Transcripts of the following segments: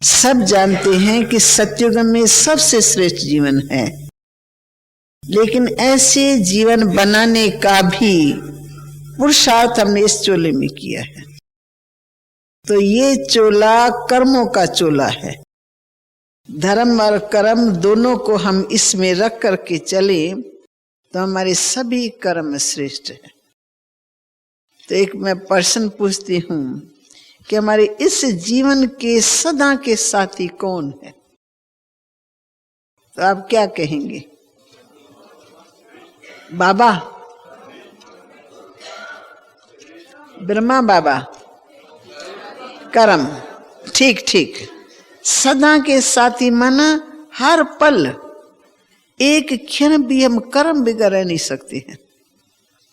सब जानते हैं कि सतयुग में सबसे श्रेष्ठ जीवन है, लेकिन ऐसे जीवन बनाने का भी पुरुषार्थ हमने इस चोले में किया है। तो ये चोला कर्मों का चोला है। धर्म और कर्म दोनों को हम इसमें रख करके चले तो हमारे सभी कर्म श्रेष्ठ है। तो एक मैं प्रश्न पूछती हूं कि हमारे इस जीवन के सदा के साथी कौन है? तो आप क्या कहेंगे? बाबा, ब्रह्मा बाबा, कर्म। ठीक ठीक, सदा के साथी माना हर पल एक क्षण भी हम कर्म बिगड़ रह नहीं सकते हैं।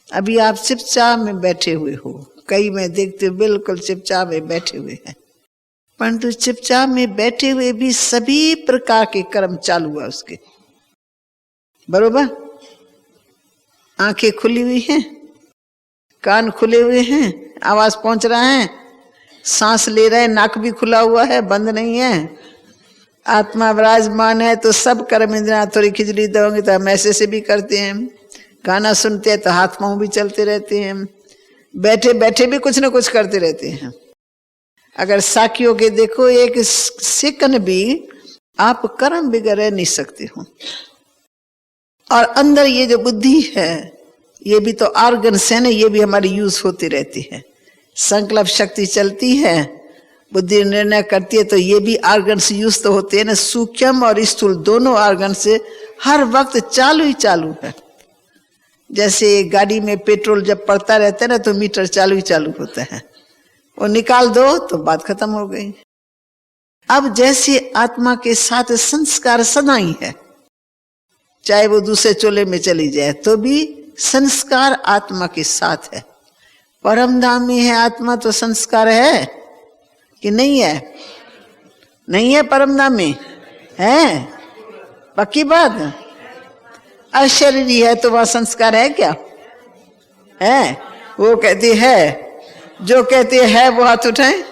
अभी आप चुपचाप में बैठे हुए हो, कई मैं देखते बिल्कुल चुपचाप में बैठे हुए हैं, परंतु चुपचाप में बैठे हुए भी सभी प्रकार के कर्म चालू हुआ उसके, बरोबर। आंखें खुली हुई हैं, कान खुले हुए हैं, आवाज पहुंच रहा है, सांस ले रहे हैं, नाक भी खुला हुआ है, बंद नहीं है, आत्मा विराजमान है। तो सब कर्म इंद्रियां थोड़ी खिचड़ी दोगे तो हम ऐसे से भी करते हैं, गाना सुनते हैं तो हाथ पांव भी चलते रहते हैं, बैठे बैठे भी कुछ ना कुछ करते रहते हैं। अगर साखियों के देखो, एक सेकंड भी आप कर्म बिगड़ रह नहीं सकते हो। और अंदर ये जो बुद्धि है, ये भी तो ऑर्गन्स है ना, ये भी हमारी यूज होती रहती है। संकल्प शक्ति चलती है, बुद्धि निर्णय करती है, तो ये भी ऑर्गन्स यूज तो होते हैं ना। सूक्ष्म और स्थूल दोनों ऑर्गन से हर वक्त चालू ही चालू है। जैसे गाड़ी में पेट्रोल जब पड़ता रहता है ना, तो मीटर चालू ही चालू होता है, वो निकाल दो तो बात खत्म हो गई। अब जैसे आत्मा के साथ संस्कार सदा ही है, चाहे वो दूसरे चोले में चली जाए तो भी संस्कार आत्मा के साथ है। परम धाम में है आत्मा, तो संस्कार है कि नहीं है? नहीं है, परम धाम में है, पक्की बात। अशरीरी है तो वह संस्कार है क्या? है? वो कहती है, जो कहते है वो हाथ उठाए,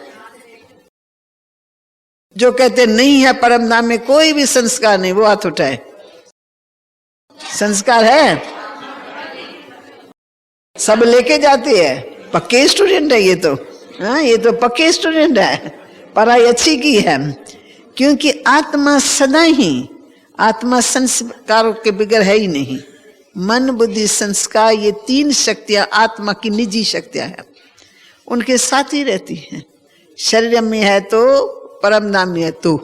जो कहते नहीं है परम धाम में कोई भी संस्कार नहीं, वो हाथ उठाए। संस्कार है, सब लेके जाते हैं, पक्के स्टूडेंट है ये तो। हाँ, ये तो पक्के स्टूडेंट है, पढ़ाई अच्छी की है। क्योंकि आत्मा सदा ही, आत्मा संस्कारों के बगैर है ही नहीं। मन बुद्धि संस्कार, ये तीन शक्तियां आत्मा की निजी शक्तियां हैं, उनके साथ ही रहती हैं। शरीर में है तो परम धाम में है, तो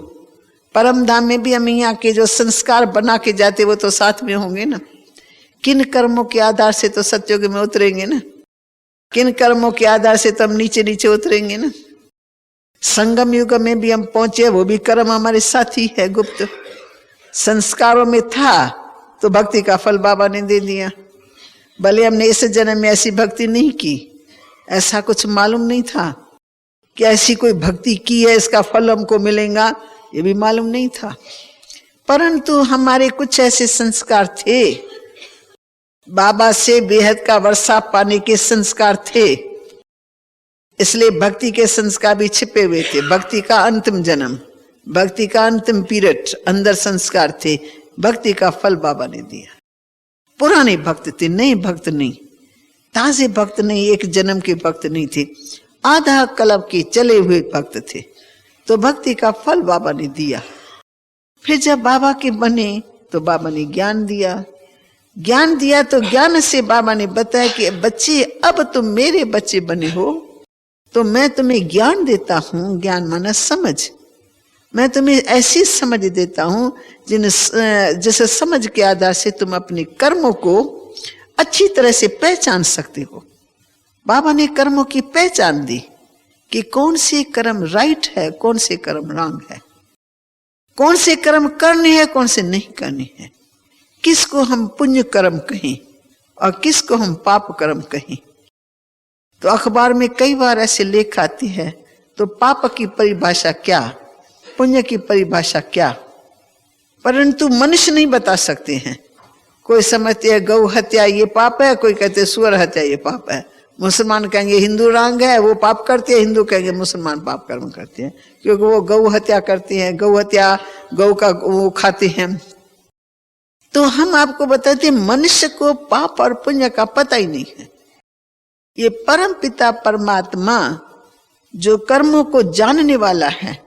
परम धाम में भी हम यहाँ के जो संस्कार बना के जाते वो तो साथ में होंगे ना। किन कर्मों के आधार से तो सतयुग में उतरेंगे ना, किन कर्मों के आधार से तो हम नीचे नीचे उतरेंगे ना। संगम युग में भी हम पहुंचे, वो भी कर्म हमारे साथी है, गुप्त संस्कारों में था तो भक्ति का फल बाबा ने दे दिया। भले हमने इस जन्म में ऐसी भक्ति नहीं की, ऐसा कुछ मालूम नहीं था कि ऐसी कोई भक्ति की है इसका फल हमको मिलेगा, ये भी मालूम नहीं था। परंतु हमारे कुछ ऐसे संस्कार थे, बाबा से बेहद का वर्षा पाने के संस्कार थे, इसलिए भक्ति के संस्कार भी छिपे हुए थे। भक्ति का अंतिम जन्म, भक्ति का अंतिम पीरियड, अंदर संस्कार थे, भक्ति का फल बाबा ने दिया। पुराने भक्त थे, नए भक्त नहीं, ताजे भक्त नहीं, एक जन्म के भक्त नहीं थे, आधा कल्प के चले हुए भक्त थे, तो भक्ति का फल बाबा ने दिया। फिर जब बाबा के बने तो बाबा ने ज्ञान दिया, ज्ञान दिया तो ज्ञान से बाबा ने बताया कि बच्चे, अब तुम मेरे बच्चे बने हो तो मैं तुम्हें ज्ञान देता हूं। ज्ञान माना समझ, मैं तुम्हें ऐसी समझ देता हूं जिस समझ के आधार से तुम अपने कर्मों को अच्छी तरह से पहचान सकते हो। बाबा ने कर्मों की पहचान दी कि कौन से कर्म राइट है, कौन से कर्म रॉन्ग है, कौन से कर्म करने हैं, कौन से नहीं करने हैं, किसको हम पुण्य कर्म कहें और किसको हम पाप कर्म कहें। तो अखबार में कई बार ऐसे लेख आते हैं, तो पाप की परिभाषा क्या, पुण्य की परिभाषा क्या, परंतु मनुष्य नहीं बता सकते हैं। कोई समझते हैं गौ हत्या ये पाप है, कोई कहते सुअर हत्या ये पाप है, मुसलमान कहेंगे हिंदू रंग है, वो पाप करते हैं, हिंदू कहेंगे मुसलमान पाप कर्म करते हैं, क्योंकि वो गौ हत्या करते हैं, गौ हत्या गौ का वो खाते हैं। तो हम आपको बताते हैं मनुष्य को पाप और पुण्य का पता ही नहीं है। ये परम पिता परमात्मा जो कर्मों को जानने वाला है,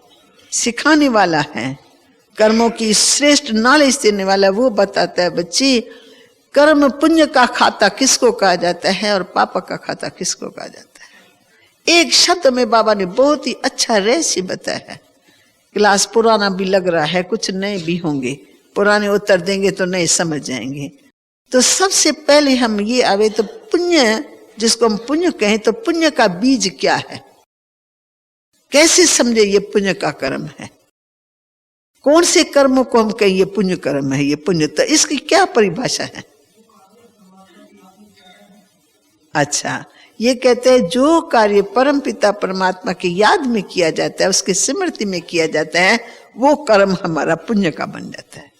सिखाने वाला है, कर्मों की श्रेष्ठ नॉलेज देने वाला, वो बताता है बच्ची कर्म पुण्य का खाता किसको कहा जाता है और पाप का खाता किसको कहा जाता है। एक शब्द में बाबा ने बहुत ही अच्छा रहस्य बताया है। क्लास पुराना भी लग रहा है, कुछ नए भी होंगे, पुराने उत्तर देंगे तो नए समझ जाएंगे। तो सबसे पहले हम ये आवे तो पुण्य, जिसको हम पुण्य कहें, तो पुण्य का बीज क्या है, कैसे समझे ये पुण्य का कर्म है, कौन से कर्मों को हम कहें ये पुण्य कर्म है, ये पुण्य, तो इसकी क्या परिभाषा है। अच्छा, ये कहते हैं जो कार्य परम पिता परमात्मा की याद में किया जाता है, उसकी स्मृति में किया जाता है, वो कर्म हमारा पुण्य का बन जाता है।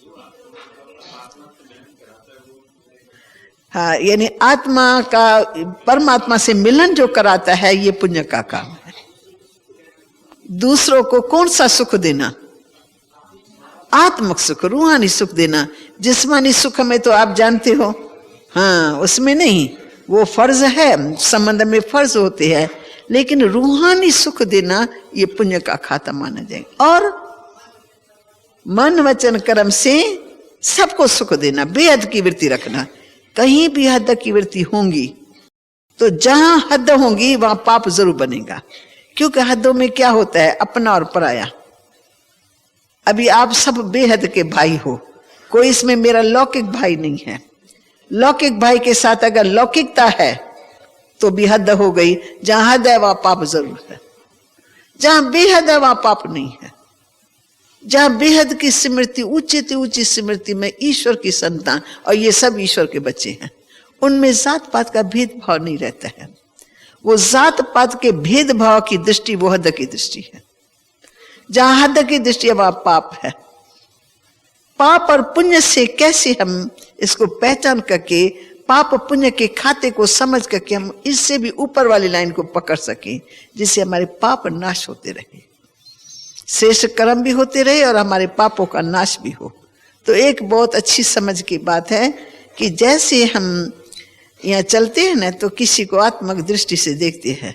हाँ, यानी आत्मा का परमात्मा से मिलन जो कराता है, ये पुण्य का काम है। दूसरों को कौन सा सुख देना, आत्मक सुख, रूहानी सुख देना। जिस्मानी सुख में तो आप जानते हो, हाँ, उसमें नहीं, वो फर्ज है, संबंध में फर्ज होते हैं, लेकिन रूहानी सुख देना ये पुण्य का खाता माना जाएगा। और मन वचन कर्म से सबको सुख देना, बेहद की वृत्ति रखना। कहीं भी हद की वृत्ति होंगी तो जहां हद होंगी वहां पाप जरूर बनेगा, क्योंकि हदों में क्या होता है, अपना और पराया। अभी आप सब बेहद के भाई हो, कोई इसमें मेरा लौकिक भाई नहीं है। लौकिक भाई के साथ अगर लौकिकता है तो भी हद हो गई। जहां हद है वहां पाप जरूर है, जहां बेहद है वहां पाप नहीं है। जहां बेहद की स्मृति, ऊंची से ऊंची स्मृति में ईश्वर की संतान, और ये सब ईश्वर के बच्चे हैं, उनमें जात पात का भेदभाव नहीं रहता है। वो जात पात के भेदभाव की दृष्टि वो हद की दृष्टि है। जहां हद की दृष्टि है वहां पाप है। पाप और पुण्य से कैसे हम इसको पहचान करके पाप पुण्य के खाते को समझ करके हम इससे भी ऊपर वाली लाइन को पकड़ सकें, जिससे हमारे पाप नाश होते रहे, श्रेष्ठ कर्म भी होते रहे और हमारे पापों का नाश भी हो। तो एक बहुत अच्छी समझ की बात है कि जैसे हम यहाँ चलते हैं ना, तो किसी को आत्मक दृष्टि से देखते हैं।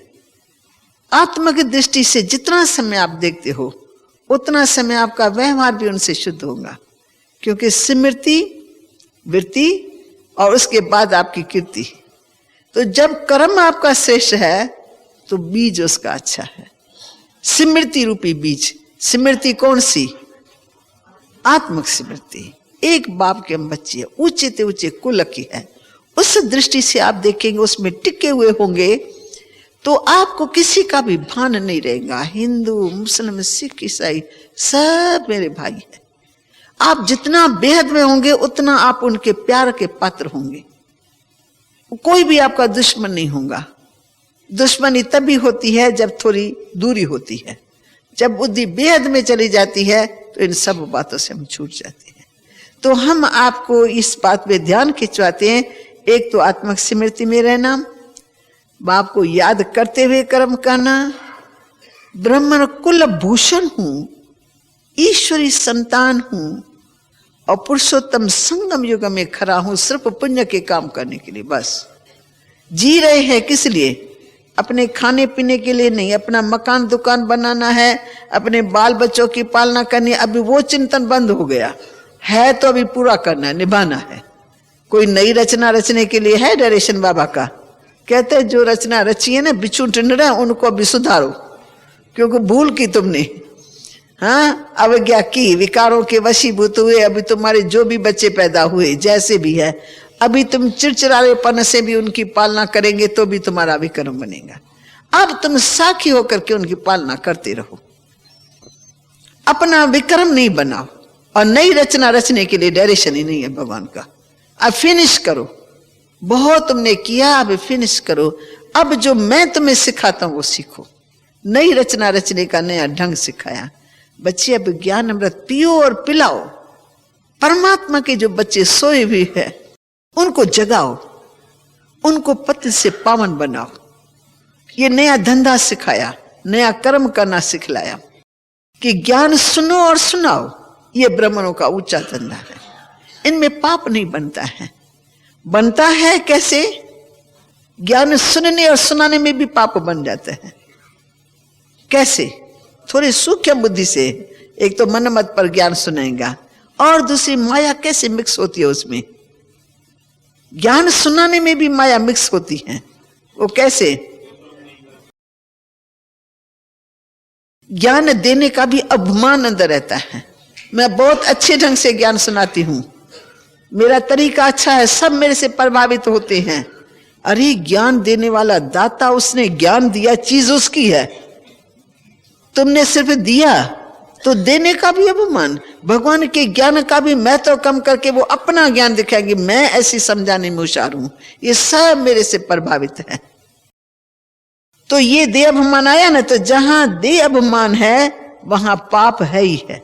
आत्मक दृष्टि से जितना समय आप देखते हो उतना समय आपका व्यवहार भी उनसे शुद्ध होगा, क्योंकि स्मृति, वृत्ति और उसके बाद आपकी कीर्ति। तो जब कर्म आपका श्रेष्ठ है तो बीज उसका अच्छा है, स्मृति रूपी बीज। स्मृति कौन सी, आत्मक स्मृति। एक बाप के हम बच्चे, ऊंचे से ऊंचे कुल की है, उस दृष्टि से आप देखेंगे, उसमें टिके हुए होंगे तो आपको किसी का भी भान नहीं रहेगा। हिंदू, मुस्लिम, सिख, ईसाई सब मेरे भाई हैं। आप जितना बेहद में होंगे उतना आप उनके प्यार के पात्र होंगे। कोई भी आपका दुश्मन नहीं होगा। दुश्मनी तभी होती है जब थोड़ी दूरी होती है। जब बुद्धि बेहद में चली जाती है तो इन सब बातों से हम छूट जाते हैं। तो हम आपको इस बात पे ध्यान खिंचवाते हैं, एक तो आत्मक स्मृति में रहना, बाप को याद करते हुए कर्म करना, ब्राह्मण कुल भूषण हूं, ईश्वरी संतान हूं और पुरुषोत्तम संगम युग में खड़ा हूं सिर्फ पुण्य के काम करने के लिए। बस जी रहे हैं किस लिए, अपने खाने पीने के लिए नहीं। अपना मकान दुकान बनाना है, अपने बाल बच्चों की पालना करनी, अभी वो चिंतन बंद हो गया है, तो अभी पूरा करना है, निभाना है। कोई नई रचना रचने के लिए है डायरेक्शन बाबा का, कहते हैं जो रचना रची है ना बिच्छू टिंडरा, उनको अभी सुधारो, क्योंकि भूल की तुमने, हाँ, अवज्ञा की, विकारों के वशीभूत हुए। अभी तुम्हारे जो भी बच्चे पैदा हुए जैसे भी है, अभी तुम चिड़चिड़ारेपन से भी उनकी पालना करेंगे तो भी तुम्हारा विक्रम बनेगा। अब तुम साखी होकर के उनकी पालना करते रहो, अपना विक्रम नहीं बनाओ। और नई रचना रचने के लिए डायरेक्शन ही नहीं है भगवान का। अब फिनिश करो, बहुत तुमने किया, अब फिनिश करो। अब जो मैं तुम्हें सिखाता हूं वो सीखो। नई रचना रचने का नया ढंग सिखाया। बच्चे अब ज्ञान अमृत पियो और पिलाओ। परमात्मा के जो बच्चे सोए हुए हैं उनको जगाओ, उनको पति से पावन बनाओ। ये नया धंधा सिखाया, नया कर्म करना सिखलाया कि ज्ञान सुनो और सुनाओ। ये ब्राह्मणों का ऊंचा धंधा है। इनमें पाप नहीं बनता है। बनता है कैसे? ज्ञान सुनने और सुनाने में भी पाप बन जाते हैं। कैसे? थोड़ी सूक्ष्म बुद्धि से। एक तो मनमत पर ज्ञान सुनाएगा और दूसरी माया कैसे मिक्स होती है उसमें। ज्ञान सुनाने में भी माया मिक्स होती है। वो कैसे? ज्ञान देने का भी अभिमान अंदर रहता है। मैं बहुत अच्छे ढंग से ज्ञान सुनाती हूं, मेरा तरीका अच्छा है, सब मेरे से प्रभावित होते हैं। अरे ज्ञान देने वाला दाता, उसने ज्ञान दिया, चीज उसकी है, तुमने सिर्फ दिया। तो देने का भी अभिमान, भगवान के ज्ञान का भी महत्व कम करके वो अपना ज्ञान दिखाएंगे, मैं ऐसी समझाने में होशियार हूं, ये सब मेरे से प्रभावित है। तो ये देह अभिमान आया ना, तो जहां देह अभिमान है वहां पाप है ही है।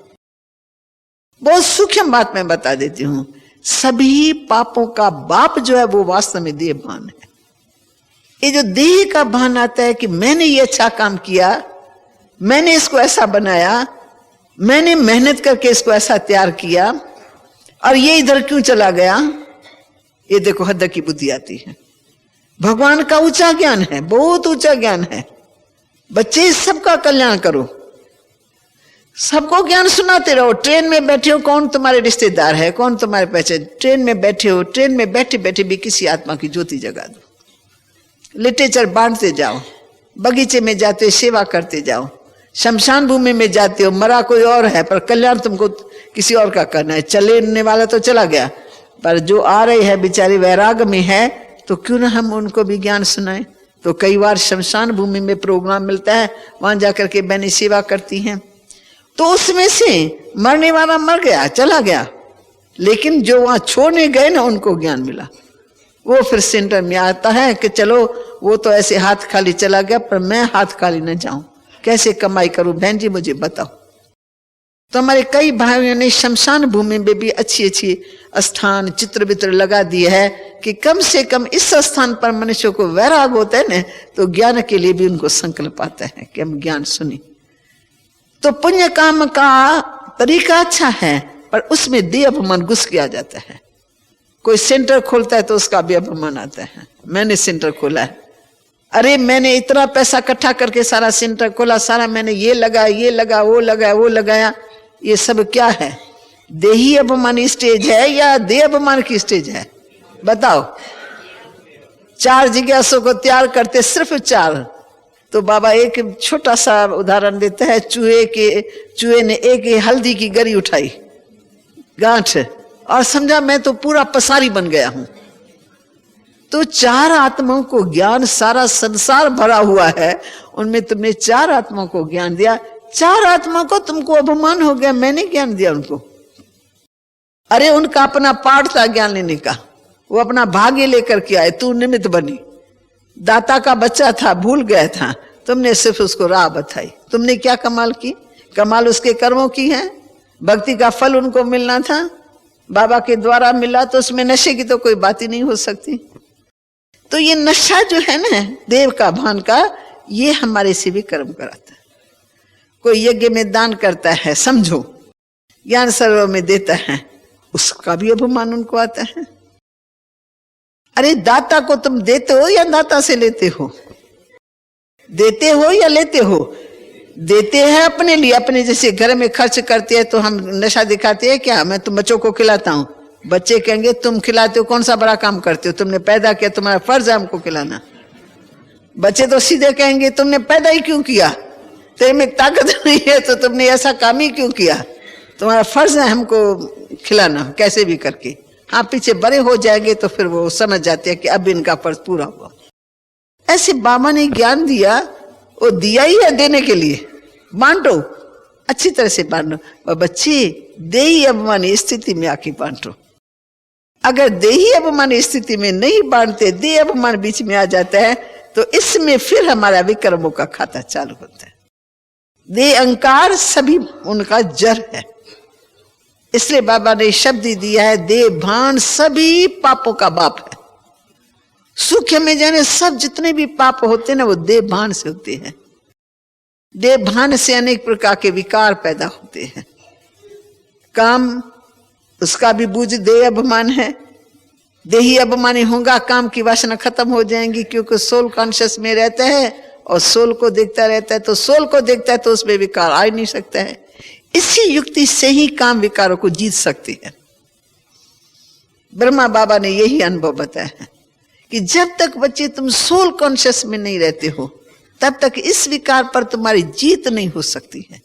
बहुत सूक्ष्म बात मैं बता देती हूं, सभी पापों का बाप जो है वो वास्तव में देह भान है। ये जो देह का भान आता है कि मैंने ये अच्छा काम किया, मैंने इसको ऐसा बनाया, मैंने मेहनत करके इसको ऐसा तैयार किया और ये इधर क्यों चला गया, ये देखो हद की बुद्धि आती है। भगवान का ऊंचा ज्ञान है, बहुत ऊंचा ज्ञान है। बच्चे सबका कल्याण करो, सबको ज्ञान सुनाते रहो। ट्रेन में बैठे हो, कौन तुम्हारे रिश्तेदार है, कौन तुम्हारे पहचान, ट्रेन में बैठे हो, ट्रेन में बैठे बैठे भी किसी आत्मा की ज्योति जगा दो। लिटरेचर बांटते जाओ, बगीचे में जाते हो सेवा करते जाओ, शमशान भूमि में जाते हो, मरा कोई और है पर कल्याण तुमको किसी और का करना है। चलने वाला तो चला गया, पर जो आ रही है बेचारी वैराग में है, तो क्यों ना हम उनको भी ज्ञान सुनाएं। तो कई बार शमशान भूमि में प्रोग्राम मिलता है, वहां जाकर के बहनें सेवा करती हैं। तो उसमें से मरने वाला मर गया, चला गया, लेकिन जो वहां छोड़ने गए ना उनको ज्ञान मिला। वो फिर सेंटर में आता है कि चलो वो तो ऐसे हाथ खाली चला गया, पर मैं हाथ खाली न जाऊं, कैसे कमाई करूं, बहन जी मुझे बताओ। तो हमारे कई भाइयों ने शमशान भूमि में भी अच्छी अच्छी स्थान चित्र वित्र लगा दिए है कि कम से कम इस स्थान पर मनुष्य को वैराग होता है ना, तो ज्ञान के लिए भी उनको संकल्प आता है कि हम ज्ञान सुने। तो पुण्य काम का तरीका अच्छा है, पर उसमें देह अभिमान घुस किया जाता है। कोई सेंटर खोलता है तो उसका भी अभिमान आता है, मैंने सेंटर खोला है, अरे मैंने इतना पैसा इकट्ठा करके सारा सेंटर खोला, सारा मैंने ये लगाया, ये लगा, वो लगाया, वो लगाया। ये सब क्या है? देही अभिमान स्टेज है या देह अभिमान की स्टेज है? बताओ। 4 जिज्ञासों को तैयार करते, सिर्फ 4। तो बाबा एक छोटा सा उदाहरण देता है, चूहे ने एक हल्दी की गरी उठाई, गांठ, और समझा मैं तो पूरा पसारी बन गया हूं। तो 4 आत्माओं को ज्ञान, सारा संसार भरा हुआ है, उनमें तुमने 4 आत्माओं को ज्ञान दिया, 4 आत्माओं को तुमको अभिमान हो गया, मैंने ज्ञान दिया उनको। अरे उनका अपना पाठ था ज्ञान लेने का, वो अपना भाग्य लेकर के आए, तू निमित्त बनी। दाता का बच्चा था, भूल गया था, तुमने सिर्फ उसको राह बताई। तुमने क्या कमाल की? कमाल उसके कर्मों की है। भक्ति का फल उनको मिलना था, बाबा के द्वारा मिला, तो उसमें नशे की तो कोई बात ही नहीं हो सकती। तो ये नशा जो है ना देव का भान का, ये हमारे से भी कर्म कराता है। कोई यज्ञ में दान करता है, समझो, ज्ञान सरोवर में देता है, उसका भी अभिमान उनको आता है। अरे दाता को तुम देते हो या दाता से लेते हो? देते हो या लेते हो? देते हैं अपने लिए, अपने जैसे घर में खर्च करते हैं तो हम नशा दिखाते हैं क्या? मैं तुम बच्चों को खिलाता हूं, बच्चे कहेंगे तुम खिलाते हो, कौन सा बड़ा काम करते हो, तुमने पैदा किया, तुम्हारा फर्ज है हमको खिलाना। बच्चे तो सीधे कहेंगे तुमने पैदा ही क्यों किया, तेरे में ताकत नहीं है तो तुमने ऐसा काम ही क्यों किया, तुम्हारा फर्ज है हमको खिलाना कैसे भी करके। हाँ, पीछे बड़े हो जाएंगे तो फिर वो समझ जाते हैं कि अब इनका फर्ज पूरा हुआ। ऐसे बाबा ने ज्ञान दिया, वो दिया ही है देने के लिए, बांटो, अच्छी तरह से बांटो। और बच्चे देही अभिमानी स्थिति में आके बांटो। अगर देही अभिमानी स्थिति में नहीं बांटते, देह अभिमान बीच में आ जाता है, तो इसमें फिर हमारा विक्रमों का खाता चालू होता है। देह अहंकार सभी उनका जड़ है। इसलिए बाबा ने शब्द ही दिया है, देह भान सभी पापों का बाप है। सूक्ष्म में जाने सब जितने भी पाप होते हैं ना वो देह भान से होते हैं। देह भान से अनेक प्रकार के विकार पैदा होते हैं। काम, उसका भी बुझ देह अभिमान है। देही अभिमानी होगा, काम की वासना खत्म हो जाएंगी, क्योंकि सोल कॉन्शियस में रहता है और सोल को देखता रहता है। तो सोल को देखता है तो उसमें विकार आ ही नहीं सकता है। इसी युक्ति से ही काम विकारों को जीत सकती है। ब्रह्मा बाबा ने यही अनुभव बताया है कि जब तक बच्चे तुम सोल कॉन्शियस में नहीं रहते हो तब तक इस विकार पर तुम्हारी जीत नहीं हो सकती है।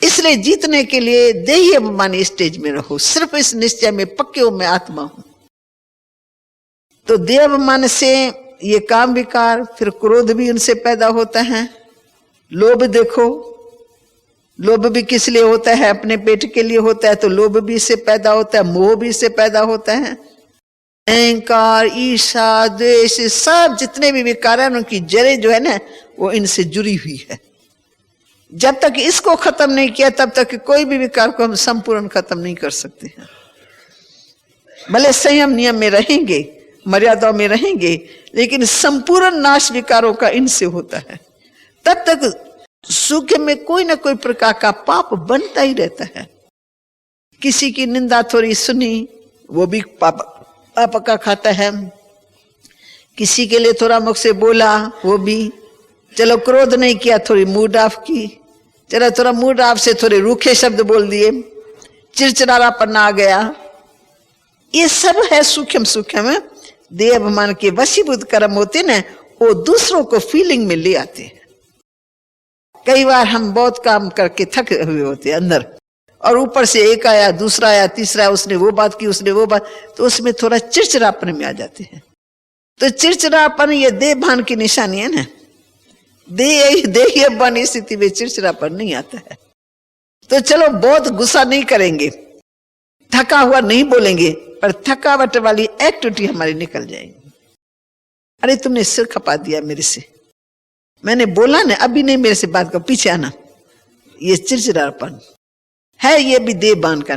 इसलिए जीतने के लिए देही अभिमानी स्टेज में रहो, सिर्फ इस निश्चय में पक्के हो मैं आत्मा हूं। तो देह अभिमान से ये काम विकार, फिर क्रोध भी उनसे पैदा होता है। लोभ देखो, लोभ भी किस लिए होता है? अपने पेट के लिए होता है, तो लोभ भी इससे पैदा होता है, मोह भी इससे पैदा होता है। अहंकार, ईर्ष्या, द्वेष, सब जितने भी विकार हैं उनकी जड़ें जो है ना वो इनसे जुड़ी हुई है। जब तक इसको खत्म नहीं किया तब तक कोई भी विकार को हम संपूर्ण खत्म नहीं कर सकते हैं। भले संयम नियम में रहेंगे, मर्यादाओं में रहेंगे, लेकिन संपूर्ण नाश विकारों का इनसे होता है। तब तक सूक्ष्म में कोई ना कोई प्रकार का पाप बनता ही रहता है। किसी की निंदा थोड़ी सुनी वो भी पाप का खाता है। किसी के लिए थोड़ा मुख से बोला वो भी, चलो क्रोध नहीं किया, थोड़ी मूड ऑफ की, चलो थोड़ा मूड ऑफ से थोड़े रूखे शब्द बोल दिए, चिड़चिड़ापन आ गया, ये सब है सूक्ष्म सूक्ष्म देह अभिमान के वशीभूत कर्म होते ना, वो दूसरों को फीलिंग में ले आते हैं। कई बार हम बहुत काम करके थक हुए होते हैं अंदर, और ऊपर से एक आया, दूसरा आया, तीसरा आया, उसने वो बात की, उसने वो बात, तो उसमें थोड़ा चिड़चिड़ापन में आ जाते हैं। तो चिड़चिड़ापन ये देह भान की निशानी है ना। देह अभिमानी स्थिति में चिड़चिड़ापन नहीं आता है। तो चलो बहुत गुस्सा नहीं करेंगे, थका हुआ नहीं बोलेंगे, पर थकावट वाली एक्टिविटी हमारी निकल जाएगी। अरे तुमने सिर खपा दिया मेरे से, मैंने बोला ना अभी नहीं मेरे से बात करो, पीछे आना, ये चिड़चिड़ापन है, ये भी देह भान का।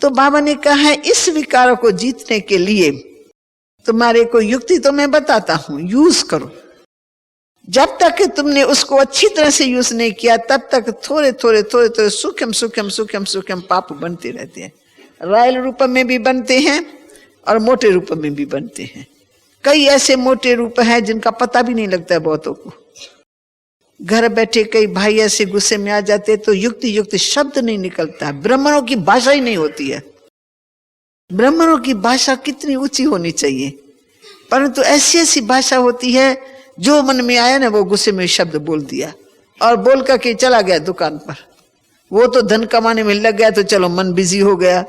तो बाबा ने कहा है इस विकारों को जीतने के लिए तुम्हारे को युक्ति तो मैं बताता हूं, यूज करो। जब तक तुमने उसको अच्छी तरह से यूज नहीं किया तब तक थोड़े थोड़े थोड़े थोड़े सूक्ष्म सूक्ष्म सूक्ष्म सूक्ष्म पाप बनते रहते हैं। रॉयल रूप में भी बनते हैं और मोटे रूप में भी बनते हैं। कई ऐसे मोटे रूप हैं जिनका पता भी नहीं लगता है बहुतों को। घर बैठे कई भाई ऐसे गुस्से में आ जाते तो युक्ति युक्त शब्द नहीं निकलता, ब्राह्मणों की भाषा ही नहीं होती है। ब्राह्मणों की भाषा कितनी ऊंची होनी चाहिए, परंतु ऐसी ऐसी भाषा होती है जो मन में आया ना वो गुस्से में शब्द बोल दिया और बोल करके चला गया दुकान पर। वो तो धन कमाने में लग गया तो चलो मन बिजी हो गया,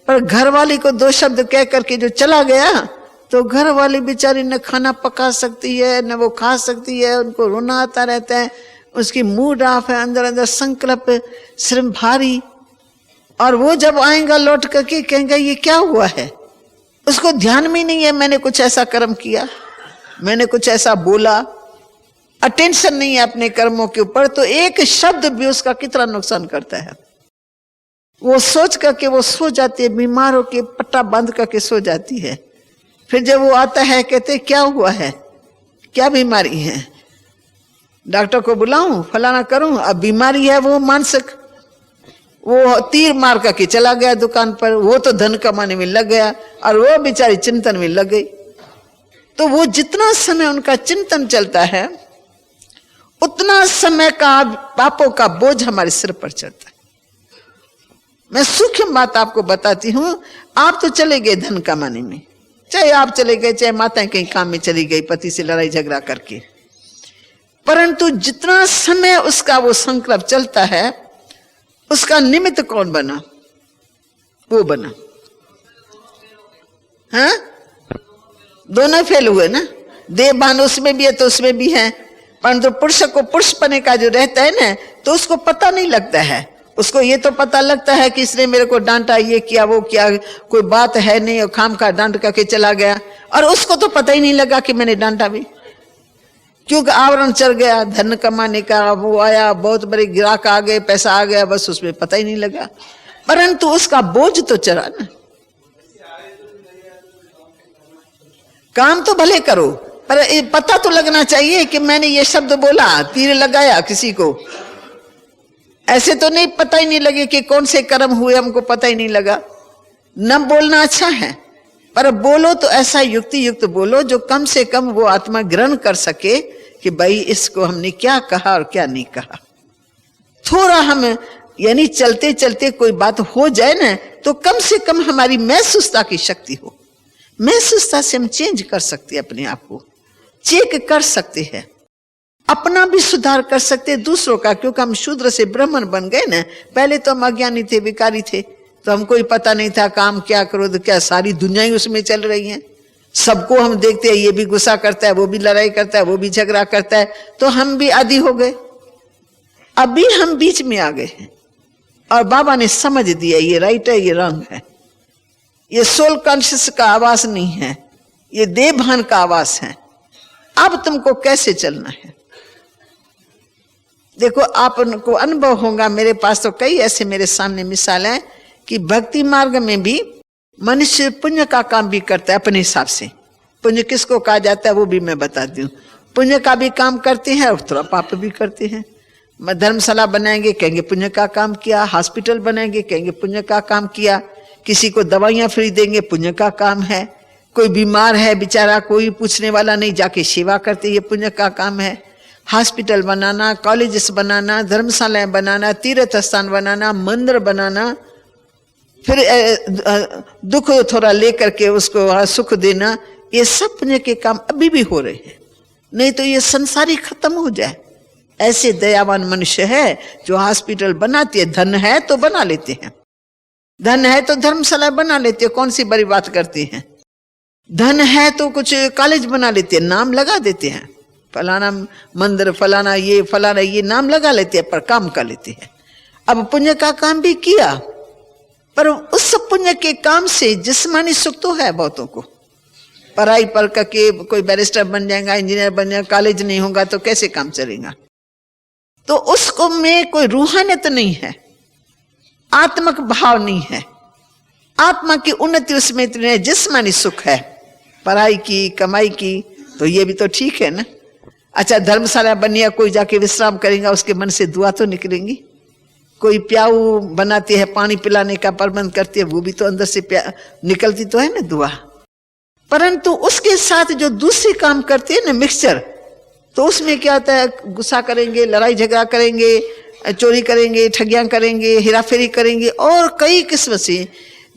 पर घर वाली को दो शब्द कह करके जो चला गया तो घर वाली बेचारी न खाना पका सकती है न वो खा सकती है, उनको रोना आता रहता है, उसकी मूड ऑफ है, अंदर अंदर संकल्प श्रम भारी। और वो जब आएगा लौट करके कहेंगे ये क्या हुआ है, उसको ध्यान में नहीं है मैंने कुछ ऐसा कर्म किया, मैंने कुछ ऐसा बोला, अटेंशन नहीं है अपने कर्मों के ऊपर, तो एक शब्द भी उसका कितना नुकसान करता है। वो सोच करके वो सो जाती है, बीमार होके पट्टा बांध करके सो जाती है। फिर जब वो आता है कहते क्या हुआ है, क्या बीमारी है, डॉक्टर को बुलाऊं, फलाना करूं, अब बीमारी है वो मानसिक। वो तीर मार करके चला गया दुकान पर, वो तो धन कमाने में लग गया और वो बेचारी चिंतन में लग गई। तो वो जितना समय उनका चिंतन चलता है उतना समय का पापों का बोझ हमारे सिर पर चलता है। मैं सूक्ष्म बात आपको बताती हूं। आप तो चले गए धन कमाने में, चाहे आप चले गए चाहे माताएं कहीं काम में चली गई पति से लड़ाई झगड़ा करके, परंतु जितना समय उसका वो संकल्प चलता है उसका निमित्त कौन बना, वो बना। हाँ, दोनों फेल हुए ना। देह भान उसमें भी है तो उसमें भी है, परंतु पुरुष को पुरुष पने का जो रहता है ना तो उसको पता नहीं लगता है। उसको ये तो पता लगता है कि इसने मेरे को डांटा, ये किया वो किया, कोई बात है नहीं और खाम खा डांट करके चला गया, और उसको तो पता ही नहीं लगा कि मैंने डांटा भी, क्योंकि आवरण चढ़ गया धन कमाने का। वो आया, बहुत बड़े ग्राहक आ गए, पैसा आ गया, बस उसमें पता ही नहीं लगा, परंतु उसका बोझ तो चढ़ा ना। काम तो भले करो, पर पता तो लगना चाहिए कि मैंने ये शब्द बोला, तीर लगाया किसी को। ऐसे तो नहीं पता ही नहीं लगे कि कौन से कर्म हुए, हमको पता ही नहीं लगा। न बोलना अच्छा है, पर बोलो तो ऐसा युक्ति युक्त बोलो जो कम से कम वो आत्मा ग्रहण कर सके कि भाई इसको हमने क्या कहा और क्या नहीं कहा। थोड़ा हम यानी चलते चलते कोई बात हो जाए ना, तो कम से कम हमारी महसूसता की शक्ति हो। महसूसता से हम चेंज कर सकते हैं, अपने आप को चेक कर सकते हैं, अपना भी सुधार कर सकते हैं, दूसरों का। क्योंकि हम शूद्र से ब्राह्मण बन गए ना। पहले तो हम अज्ञानी थे, विकारी थे, तो हमको ही पता नहीं था काम क्या, क्रोध क्या, सारी दुनिया ही उसमें चल रही है। सबको हम देखते हैं, ये भी गुस्सा करता है, वो भी लड़ाई करता है, वो भी झगड़ा करता है, तो हम भी आदी हो गए। अभी हम बीच में आ गए हैं और बाबा ने समझ दिया ये राइट है, ये रॉन्ग है। ये सोल कॉन्शियस का आवाज नहीं है, ये देह भान का आवाज है। अब तुमको कैसे चलना है। देखो आपको अनुभव होगा, मेरे पास तो कई ऐसे मेरे सामने मिसाल है कि भक्ति मार्ग में भी मनुष्य पुण्य का काम भी करता है अपने हिसाब से। पुण्य किसको कहा जाता है वो भी मैं बताती हूँ। पुण्य का भी काम करते हैं और थोड़ा पाप भी करते हैं। धर्मशाला बनाएंगे, कहेंगे पुण्य का काम किया। हॉस्पिटल बनाएंगे, कहेंगे पुण्य का काम किया। किसी को दवाइयां फ्री देंगे, पुण्य का काम है। कोई बीमार है बेचारा, कोई पूछने वाला नहीं, जाके सेवा करते, ये पुण्य का काम है। हॉस्पिटल बनाना, कॉलेजेस बनाना, धर्मशालाएं बनाना, तीर्थ स्थान बनाना, मंदिर बनाना, फिर दुख थोड़ा लेकर के उसको सुख देना, ये सब पुण्य के काम अभी भी हो रहे हैं। नहीं तो ये संसारी खत्म हो जाए। ऐसे दयावान मनुष्य है जो हॉस्पिटल बनाते हैं, धन है तो बना लेते हैं, धन है तो धर्मशाला बना लेते हैं, कौन सी बड़ी बात करते हैं। धन है तो कुछ कॉलेज बना लेते हैं, नाम लगा देते हैं, फलाना मंदिर, फलाना ये नाम लगा लेते हैं, पर काम कर लेते हैं। अब पुण्य का काम भी किया, पर उस पुण्य के काम से जिस्मानी सुख तो है बहुतों को। पढ़ाई पढ़ करके कोई बैरिस्टर बन जाएगा, इंजीनियर बन जाएगा, कॉलेज नहीं होगा तो कैसे काम चलेगा। तो उसको में कोई रूहानियत नहीं है, आत्मक भाव नहीं है, आत्मा की उन्नति उसमें इतनी है। जिस्मानी सुख है, पढ़ाई की, कमाई की, तो ये भी तो ठीक है ना। अच्छा धर्मशाला बनिया, कोई जाके विश्राम करेगा, उसके मन से दुआ तो निकलेंगी। कोई प्याऊ बनाती है, पानी पिलाने का प्रबंध करती है, वो भी तो अंदर से निकलती तो है ना दुआ। परंतु उसके साथ जो दूसरे काम करते हैं ना मिक्सचर, तो उसमें क्या होता है, गुस्सा करेंगे, लड़ाई झगड़ा करेंगे, चोरी करेंगे, ठगियां करेंगे, हेराफेरी करेंगे, और कई किस्म से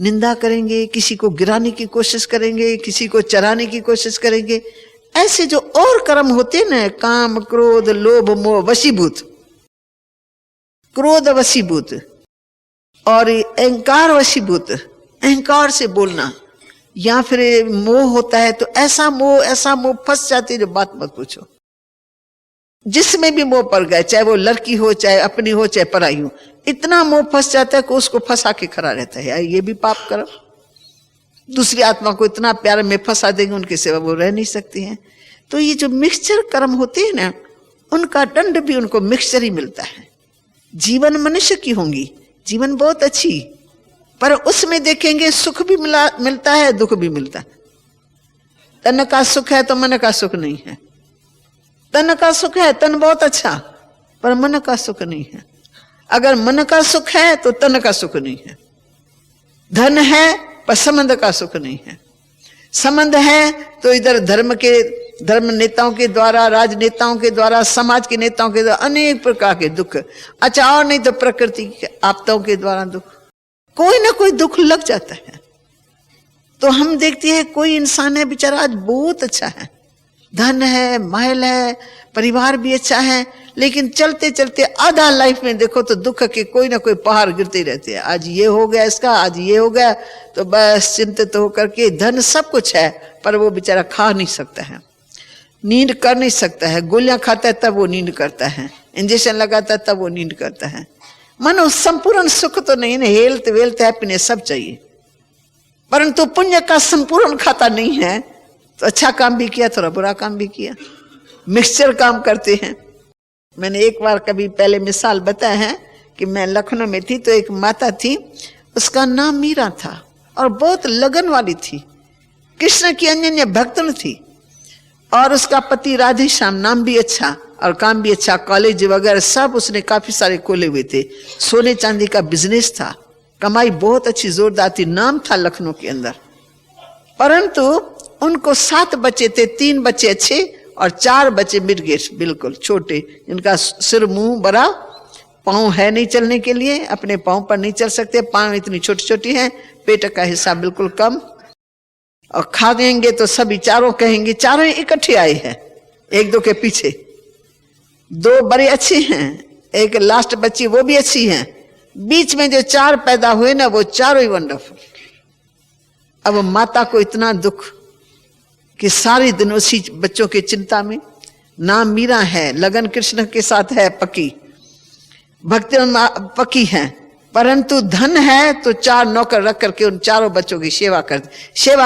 निंदा करेंगे, किसी को गिराने की कोशिश करेंगे, किसी को चराने की कोशिश करेंगे। ऐसे जो और कर्म होते हैं ना, काम, क्रोध, लोभ, मोह, वशीभूत, क्रोध वशीभूत और अहंकार वशीभूत, अहंकार से बोलना, या फिर मोह होता है तो ऐसा मोह फंस जाती है जो बात मत पूछो। जिसमें भी मोह पड़ गए, चाहे वो लड़की हो, चाहे अपनी हो, चाहे पराई हो, इतना मोह फंस जाता है कि उसको फंसा के खड़ा रहता है। ये भी पाप करो। दूसरी आत्मा को इतना प्यार में फंसा देंगे, उनके सिवा वो रह नहीं सकती हैं। तो ये जो मिक्सचर कर्म होते हैं ना, उनका दंड भी उनको मिक्सचर ही मिलता है। जीवन मनुष्य की होंगी, जीवन बहुत अच्छी, पर उसमें देखेंगे सुख भी मिलता है, दुख भी मिलता है। तन का सुख है तो मन का सुख नहीं है। तन का सुख है, तन बहुत अच्छा, पर मन का सुख नहीं है। अगर मन का सुख है तो तन का सुख नहीं है। धन है पर संबंध का सुख नहीं है। संबंध है तो इधर धर्म नेताओं के द्वारा, राजनेताओं के द्वारा, समाज के नेताओं के द्वारा अनेक प्रकार के दुख। अच्छा और नहीं तो प्रकृति के आपदाओं के द्वारा दुख, कोई ना कोई दुख लग जाता है। तो हम देखते हैं कोई इंसान है बेचारा आज बहुत अच्छा है, धन है, महल है, परिवार भी अच्छा है, लेकिन चलते चलते आधा लाइफ में देखो तो दुख के कोई ना कोई पहाड़ गिरते रहते हैं। आज ये हो गया इसका, आज ये हो गया, तो बस चिंतित होकर के, धन सब कुछ है पर वो बेचारा खा नहीं सकता है, नींद कर नहीं सकता है। गोलियां खाता है तब वो नींद करता है, इंजेक्शन लगाता है तब वो नींद करता है। मानो संपूर्ण सुख तो नहीं है, हेल्थ वेल्थ हैप्पीनेस सब चाहिए, परंतु पुण्य का संपूर्ण खाता नहीं है। तो अच्छा काम भी किया, थोड़ा बुरा काम भी किया, मिक्सचर काम करते हैं। मैंने एक बार कभी पहले मिसाल बताया है कि मैं लखनऊ में थी, तो एक माता थी, उसका नाम मीरा था और बहुत लगन वाली थी, कृष्ण की अनन्य भक्तन थी और उसका पति राधे श्याम, नाम भी अच्छा और काम भी अच्छा, कॉलेज वगैरह सब उसने काफी सारे खोले हुए थे, सोने चांदी का बिजनेस था, कमाई बहुत अच्छी जोरदार थी, नाम था लखनऊ के अंदर। परंतु उनको 7 बच्चे थे, 3 बच्चे अच्छे और 4 बच्चे मिड गेट्स, बिल्कुल छोटे, जिनका सिर मुंह बड़ा, पाँव है नहीं चलने के लिए, अपने पाँव पर नहीं चल सकते, पाँव इतनी छोटी छोटी हैं, पेट का हिस्सा बिल्कुल कम, और खाएंगे तो सभी चारों कहेंगे, चारों इकट्ठे आए हैं एक दो के पीछे। 2 बड़े अच्छे हैं, एक लास्ट बच्ची वो भी अच्छी हैं, बीच में जो 4 पैदा हुए ना वो चारों ही वंडरफुल। अब माता को इतना दुख कि सारे दिन उसी बच्चों की चिंता में। नाम मीरा है, लगन कृष्ण के साथ है पक्की, भक्ति पक्की है, परंतु धन है तो 4 नौकर रख करके उन चारों बच्चों की सेवा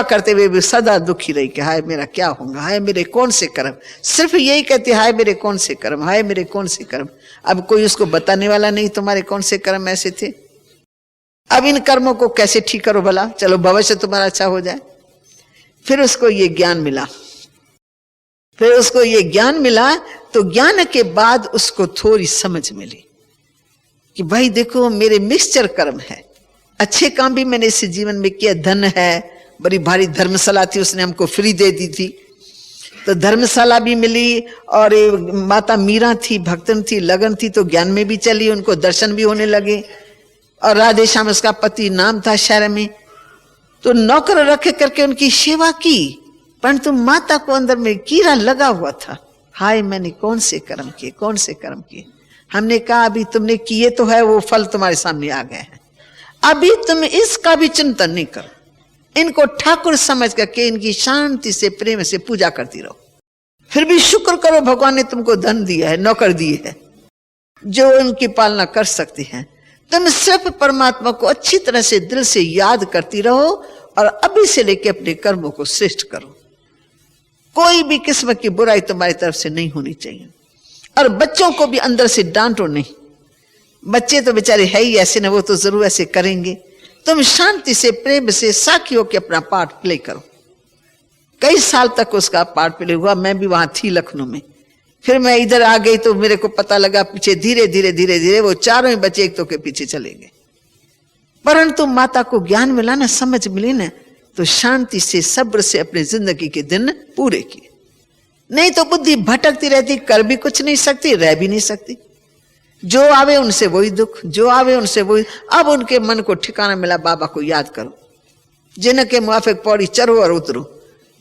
करते हुए भी सदा दुखी रही कि हाय मेरा क्या होगा, हाय मेरे कौन से कर्म, सिर्फ यही कहते हाय मेरे कौन से कर्म, हाय मेरे कौन से कर्म। अब कोई उसको बताने वाला नहीं तुम्हारे कौन से कर्म ऐसे थे, अब इन कर्मों को कैसे ठीक करो भला, चलो भविष्य तुम्हारा अच्छा हो जाए। फिर उसको ये ज्ञान मिला, तो ज्ञान के बाद उसको थोड़ी समझ मिली कि भाई देखो मेरे मिक्सचर कर्म है, अच्छे काम भी मैंने इस जीवन में किया, धन है, बड़ी भारी धर्मशाला थी उसने हमको फ्री दे दी थी, तो धर्मशाला भी मिली, और माता मीरा थी, भक्तन थी, लगन थी, तो ज्ञान में भी चली, उनको दर्शन भी होने लगे, और राधे श्याम उसका पति नाम था शहर में, तो नौकर रख करके उनकी सेवा की, परंतु माता को अंदर में कीड़ा लगा हुआ था, हाय मैंने कौन से कर्म किए, कौन से कर्म किए। हमने कहा अभी तुमने किए तो है, वो फल तुम्हारे सामने आ गए हैं, अभी तुम इसका भी चिंतन नहीं करो, इनको ठाकुर समझ करके इनकी शांति से प्रेम से पूजा करती रहो, फिर भी शुक्र करो भगवान ने तुमको धन दिया है, नौकर दिए है जो उनकी पालना कर सकती हैं। तुम सिर्फ परमात्मा को अच्छी तरह से दिल से याद करती रहो और अभी से लेके अपने कर्मों को श्रेष्ठ करो, कोई भी किस्म की बुराई तुम्हारी तरफ से नहीं होनी चाहिए। और बच्चों को भी अंदर से डांटो नहीं, बच्चे तो बेचारे है ही ऐसे ना, वो तो जरूर ऐसे करेंगे, तुम शांति से प्रेम से साखी होकर अपना पार्ट प्ले करो। कई साल तक उसका पार्ट प्ले हुआ, मैं भी वहां थी लखनऊ में, फिर मैं इधर आ गई तो मेरे को पता लगा पीछे धीरे धीरे वो चारों ही बच्चे एक तो के पीछे चले गए। परंतु माता को ज्ञान मिला ना, समझ मिली ना, तो शांति से सब्र से अपने जिंदगी के दिन पूरे किए, नहीं तो बुद्धि भटकती रहती, कर भी कुछ नहीं सकती, रह भी नहीं सकती, जो आवे उनसे वही दुख, जो आवे उनसे वही। अब उनके मन को ठिकाना मिला, बाबा को याद करो, जिनके मुआफिक पौड़ी चढ़ो और उतरो,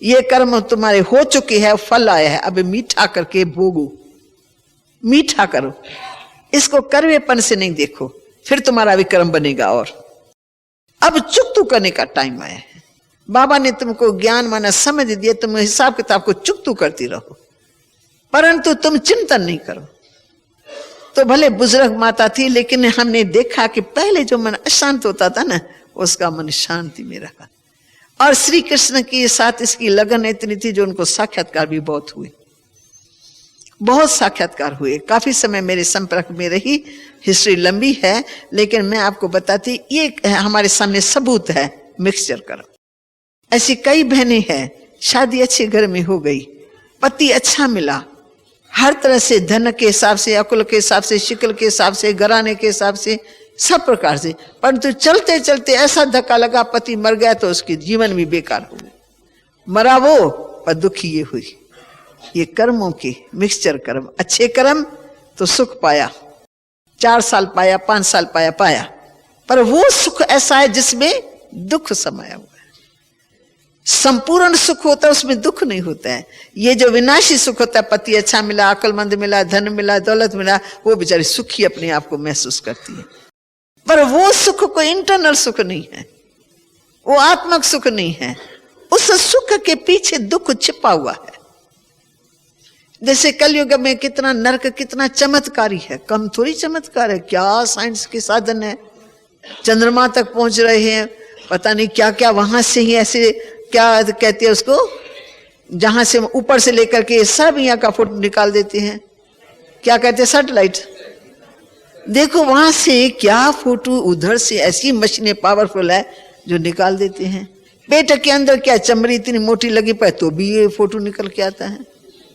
ये कर्म तुम्हारे हो चुके हैं, फल आया है, अब मीठा करके भोगो, मीठा करो, इसको कड़वेपन से नहीं देखो, फिर तुम्हारा विक्रम बनेगा। और अब चुकतू करने का टाइम आया है, बाबा ने तुमको ज्ञान माना समझ दिया, तुम हिसाब किताब को चुकतू करती रहो, परंतु तुम चिंतन नहीं करो। तो भले बुजुर्ग माता थी, लेकिन हमने देखा कि पहले जो मन अशांत होता था ना, उसका मन शांति में रहा, और श्री कृष्ण के साथ इसकी लगन इतनी थी जो उनको साक्षात्कार भी बहुत हुए, बहुत साक्षात्कार हुए, काफी समय मेरे संपर्क में रही, हिस्ट्री लंबी है, लेकिन मैं आपको बताती, ये हमारे सामने सबूत है मिक्सचर कर्म। ऐसी कई बहनें हैं, शादी अच्छे घर में हो गई, पति अच्छा मिला, हर तरह से धन के हिसाब से, अकुल के हिसाब से, शिकल के हिसाब से, घराने के हिसाब से, सब प्रकार से, परंतु चलते चलते ऐसा धक्का लगा, पति मर गया तो उसकी जीवन भी बेकार हो गया, मरा वो पर दुखी ये हुई। ये कर्मों के मिक्सचर कर्म, अच्छे कर्म तो सुख पाया, 4 साल पाया, 5 साल पाया, पर वो सुख ऐसा है जिसमें दुख समाया हुआ है। संपूर्ण सुख होता है, उसमें दुख नहीं होता है। ये जो विनाशी सुख होता है, पति अच्छा मिला, अक्लमंद मिला, धन मिला, दौलत मिला, वो बेचारी सुखी अपने आप को महसूस करती है, पर वो सुख कोई इंटरनल सुख नहीं है, वो आत्मक सुख नहीं है, उस सुख के पीछे दुख छिपा हुआ है। जैसे कलयुग में कितना नरक, कितना चमत्कारी है, कम थोड़ी चमत्कार है, क्या साइंस के साधन है, चंद्रमा तक पहुंच रहे हैं, पता नहीं क्या क्या, वहां से ही ऐसे क्या कहते हैं उसको, जहां से ऊपर से लेकर के सब यहाँ का फोटो निकाल देते हैं, क्या कहते हैं, सैटेलाइट, देखो वहां से क्या फोटो, उधर से ऐसी मशीनें पावरफुल है जो निकाल देते हैं। पेट के अंदर क्या चमड़ी इतनी मोटी लगी पाए तो भी ये फोटो निकल के आता है,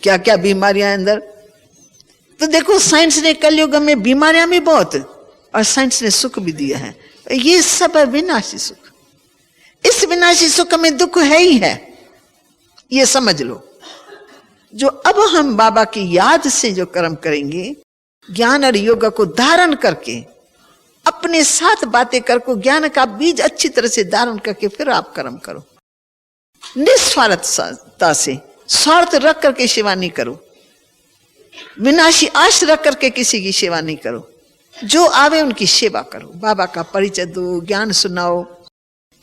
क्या क्या बीमारियां अंदर। तो देखो साइंस ने कलयुग में बीमारियां भी बहुत और साइंस ने सुख भी दिया है। ये सब है विनाशी सुख। इस विनाशी सुख में दुख है ही है, ये समझ लो। जो अब हम बाबा की याद से जो कर्म करेंगे, ज्ञान और योग को धारण करके, अपने साथ बातें करके, ज्ञान का बीज अच्छी तरह से धारण करके फिर आप कर्म करो। निस्वार्थता से, स्वार्थ रख करके सेवा नहीं करो, विनाशी आश रख करके किसी की सेवा नहीं करो। जो आवे उनकी सेवा करो, बाबा का परिचय दो, ज्ञान सुनाओ।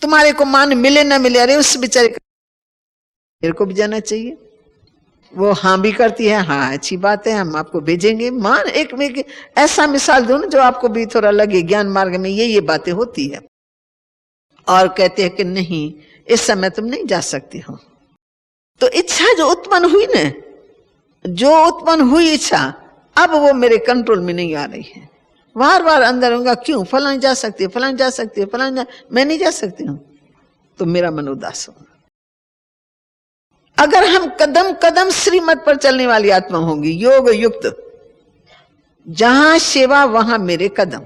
तुम्हारे को मान मिले ना मिले, अरे उस बेचारे मेरे को भी जाना चाहिए, वो हाँ भी करती है, हाँ अच्छी बात है, हम आपको भेजेंगे। मान एक ऐसा मिसाल दो ना जो आपको भी थोड़ा लगे ज्ञान मार्ग में ये बातें होती है। और कहते हैं कि नहीं इस समय तुम नहीं जा सकती हो। तो इच्छा जो उत्पन्न हुई ना, जो उत्पन्न हुई इच्छा, अब वो मेरे कंट्रोल में नहीं आ रही है। बार बार अंदर होगा, क्यों फलानी जा सकती है, फलानी जा सकती है, फलानी मैं नहीं जा सकती हूँ, तो मेरा मन उदास होगा। अगर हम कदम कदम श्रीमत पर चलने वाली आत्मा होंगी, योग युक्त, जहां सेवा वहां मेरे कदम,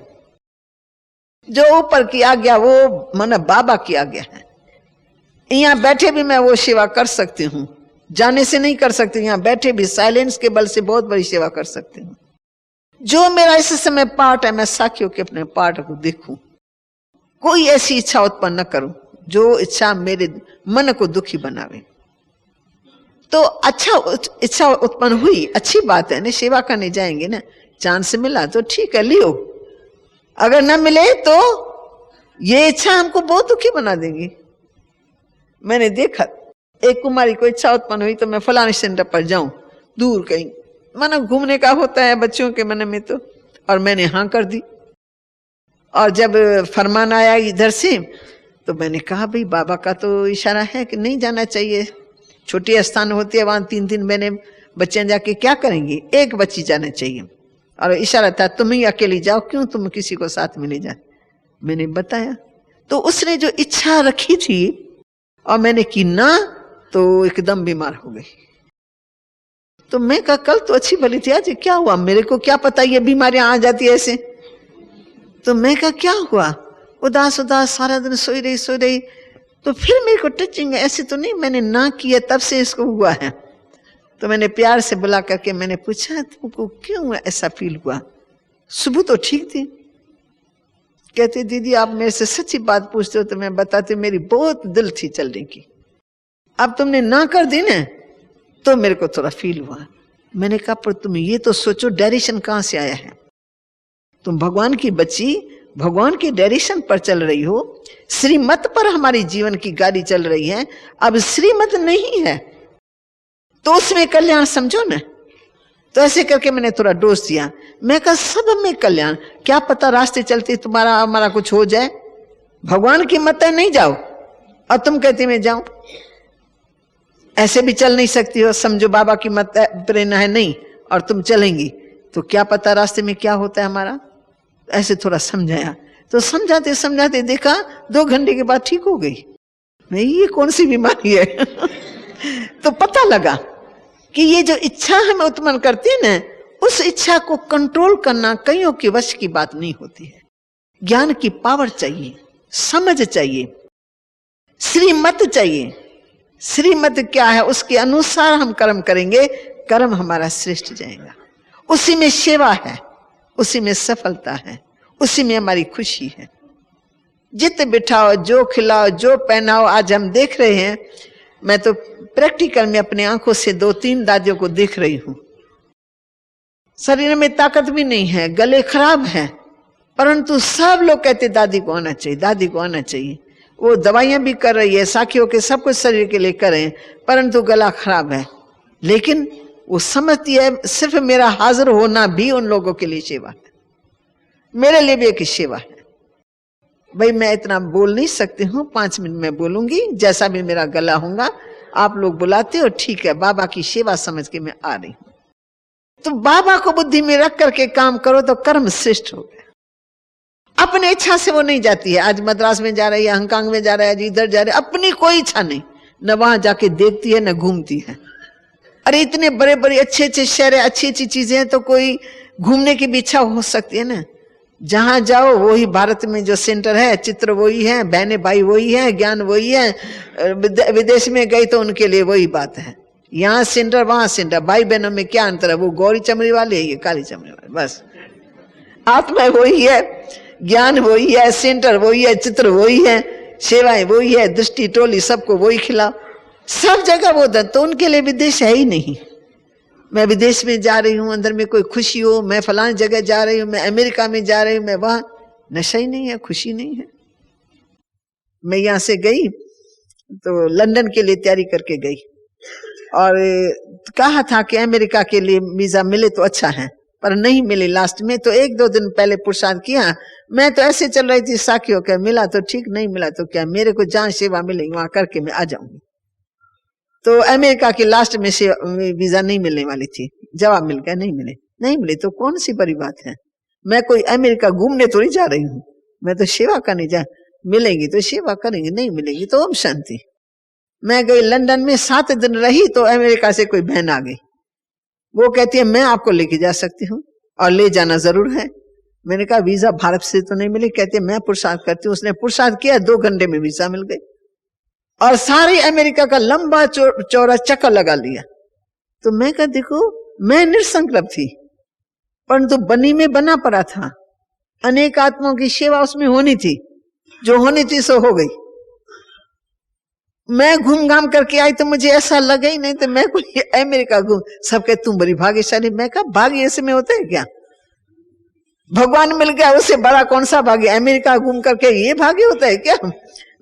जो ऊपर की आज्ञा वो मन बाबा की आज्ञा है। यहां बैठे भी मैं वो सेवा कर सकती हूं, जाने से नहीं कर सकती, यहां बैठे भी साइलेंस के बल से बहुत बड़ी सेवा कर सकती हूं। जो मेरा इस समय पार्ट है, मैं साखियों के अपने पार्ट को देखूं, कोई ऐसी इच्छा उत्पन्न न करूं जो इच्छा मेरे मन को दुखी बनावे। तो अच्छा इच्छा उत्पन्न हुई, अच्छी बात है ना, सेवा करने जाएंगे ना, चांस मिला तो ठीक है लियो, अगर ना मिले तो ये इच्छा हमको बहुत दुखी बना देगी। मैंने देखा एक कुमारी को इच्छा उत्पन्न हुई तो मैं फलाने सेंटर पर जाऊं, दूर कहीं, माना घूमने का होता है बच्चों के मन में तो, और मैंने हाँ कर दी। और जब फरमान आया इधर से तो मैंने कहा भाई बाबा का तो इशारा है कि नहीं जाना चाहिए, छोटी स्थान होती है वहां 3-3 महीने बच्चे जाके क्या करेंगी, एक बच्ची जाना चाहिए। और इशारा था तुम ही अकेली जाओ, क्यों तुम किसी को साथ में ले जाए। मैंने बताया तो उसने जो इच्छा रखी थी और मैंने की ना, तो एकदम बीमार हो गई। तो मैं कहा कल तो अच्छी भली थी, आज क्या हुआ, मेरे को क्या पता ये बीमारियां आ जाती है ऐसे। तो मैं कहा क्या हुआ, उदास उदास सारा दिन सोई रही। तो फिर मेरे को टचिंग है, ऐसे तो नहीं मैंने ना किया तब से इसको हुआ है। तो मैंने प्यार से बुला करके मैंने पूछा तुमको क्यों ऐसा फील हुआ, सुबह तो ठीक थी। कहती दीदी आप मेरे से सच्ची बात पूछते हो तो मैं बताती, मेरी बहुत दिल थी चलने की, अब तुमने ना कर दी ना तो मेरे को थोड़ा फील हुआ। मैंने कहा पर तुम ये तो सोचो डायरेक्शन कहां से आया है, तुम भगवान की बच्ची, भगवान के डायरेक्शन पर चल रही हो, श्रीमत पर हमारी जीवन की गाड़ी चल रही है। अब श्रीमत नहीं है तो उसमें कल्याण समझो ना। तो ऐसे करके मैंने थोड़ा डोज दिया। मैं कहा सब में कल्याण, क्या पता रास्ते चलते तुम्हारा हमारा कुछ हो जाए, भगवान की मत है नहीं जाओ, और तुम कहते मैं जाऊं, ऐसे भी चल नहीं सकती हो, समझो बाबा की मत प्रेरणा है नहीं और तुम चलेंगी, तो क्या पता रास्ते में क्या होता है हमारा। ऐसे थोड़ा समझाया, तो समझाते समझाते देखा 2 घंटे के बाद ठीक हो गई। मैं ये कौन सी बीमारी है तो पता लगा कि ये जो इच्छा हम उत्पन्न करते हैं ना, उस इच्छा को कंट्रोल करना कईयों के वश की बात नहीं होती है। ज्ञान की पावर चाहिए, समझ चाहिए, श्रीमत चाहिए। श्रीमत क्या है, उसके अनुसार हम कर्म करेंगे, कर्म हमारा श्रेष्ठ जाएगा। उसी में सेवा है, उसी में सफलता है, उसी में हमारी खुशी है। जित बिठाओ, जो खिलाओ, जो पहनाओ। आज हम देख रहे हैं, मैं तो प्रैक्टिकल में अपने आंखों से 2-3 दादियों को देख रही हूं, शरीर में ताकत भी नहीं है, गले खराब है, परंतु सब लोग कहते दादी को आना चाहिए, दादी को आना चाहिए। वो दवाइयां भी कर रही है, साखियों के सब कुछ शरीर के लिए करें, परंतु गला खराब है। लेकिन वो समझती है सिर्फ मेरा हाजिर होना भी उन लोगों के लिए सेवा है, मेरे लिए भी एक सेवा है। भाई मैं इतना बोल नहीं सकती हूँ, 5 मिनट में बोलूंगी, जैसा भी मेरा गला होगा। आप लोग बुलाते हो ठीक है, बाबा की सेवा समझ के मैं आ रही हूं। तो बाबा को बुद्धि में रख करके काम करो तो कर्म श्रेष्ठ हो गया। अपने इच्छा से वो नहीं जाती है। आज मद्रास में जा रही है, हांगकांग में जा रहा है, आज इधर जा रहा है, अपनी कोई इच्छा नहीं, न वहां जाके देखती है न घूमती है। अरे इतने बड़े बड़े अच्छे अच्छे शहर है, अच्छी अच्छी चीजें हैं, तो कोई घूमने की भी इच्छा हो सकती है ना। जहां जाओ वही भारत में जो सेंटर है, चित्र वही है, बहने भाई वही है, ज्ञान वही है। विदेश में गई तो उनके लिए वही बात है, यहाँ सेंटर वहां सेंटर, भाई बहनों में क्या अंतर है, वो गौरी चमड़ी वाले है, ये काली चमड़ी वाले, बस। आत्मा वही है, ज्ञान वही है, सेंटर वही है, चित्र वही है, सेवाएं वही है, दृष्टि टोली सबको वही खिलाओ, सब जगह वो दन। तो उनके लिए विदेश है ही नहीं। मैं विदेश में जा रही हूं, अंदर में कोई खुशी हो, मैं फलानी जगह जा रही हूं, मैं अमेरिका में जा रही हूं, मैं वहां, नशा ही नहीं है, खुशी नहीं है। मैं यहां से गई तो लंदन के लिए तैयारी करके गई और कहा था कि अमेरिका के लिए वीजा मिले तो अच्छा है, पर नहीं मिले लास्ट में। तो 1-2 दिन पहले पुरुषार्थ किया, मैं तो ऐसे चल रही थी साखी होकर, मिला तो ठीक, नहीं मिला तो क्या, मेरे को जहां सेवा मिलेगी वहां करके मैं आ जाऊंगी। तो अमेरिका की लास्ट में से वीजा नहीं मिलने वाली थी, जवाब मिल गया नहीं मिले, नहीं मिले तो कौन सी बड़ी बात है। मैं कोई अमेरिका घूमने थोड़ी जा रही हूँ, मैं तो सेवा करने जा, मिलेगी तो सेवा करेंगे, नहीं मिलेगी तो अब शांति। मैं गई लंदन में 7 दिन रही तो अमेरिका से कोई बहन आ गई, वो कहती है मैं आपको लेके जा सकती हूँ और ले जाना जरूर है। मैंने कहा वीजा भारत से तो नहीं मिली, कहते मैं पुरुषार्थ करती हूँ। उसने पुरुषार्थ किया, 2 घंटे में वीजा मिल गई और सारी अमेरिका का लंबा चौड़ा चक्कर लगा लिया। तो मैं कहा देखो, मैं निसंकल्प थी, परंतु बनी में बना पड़ा था, अनेक आत्माओं की सेवा उसमें होनी थी, जो होनी थी सो हो गई। मैं घूम घाम करके आई तो मुझे ऐसा लगा ही नहीं, तो मैं कोई अमेरिका घूम, सब कहते तुम बड़ी भाग्यशाली। मैं कहा भाग्य ऐसे में होता है क्या, भगवान मिल गया उससे बड़ा कौन सा भाग्य, अमेरिका घूम करके ये भाग्य होता है क्या।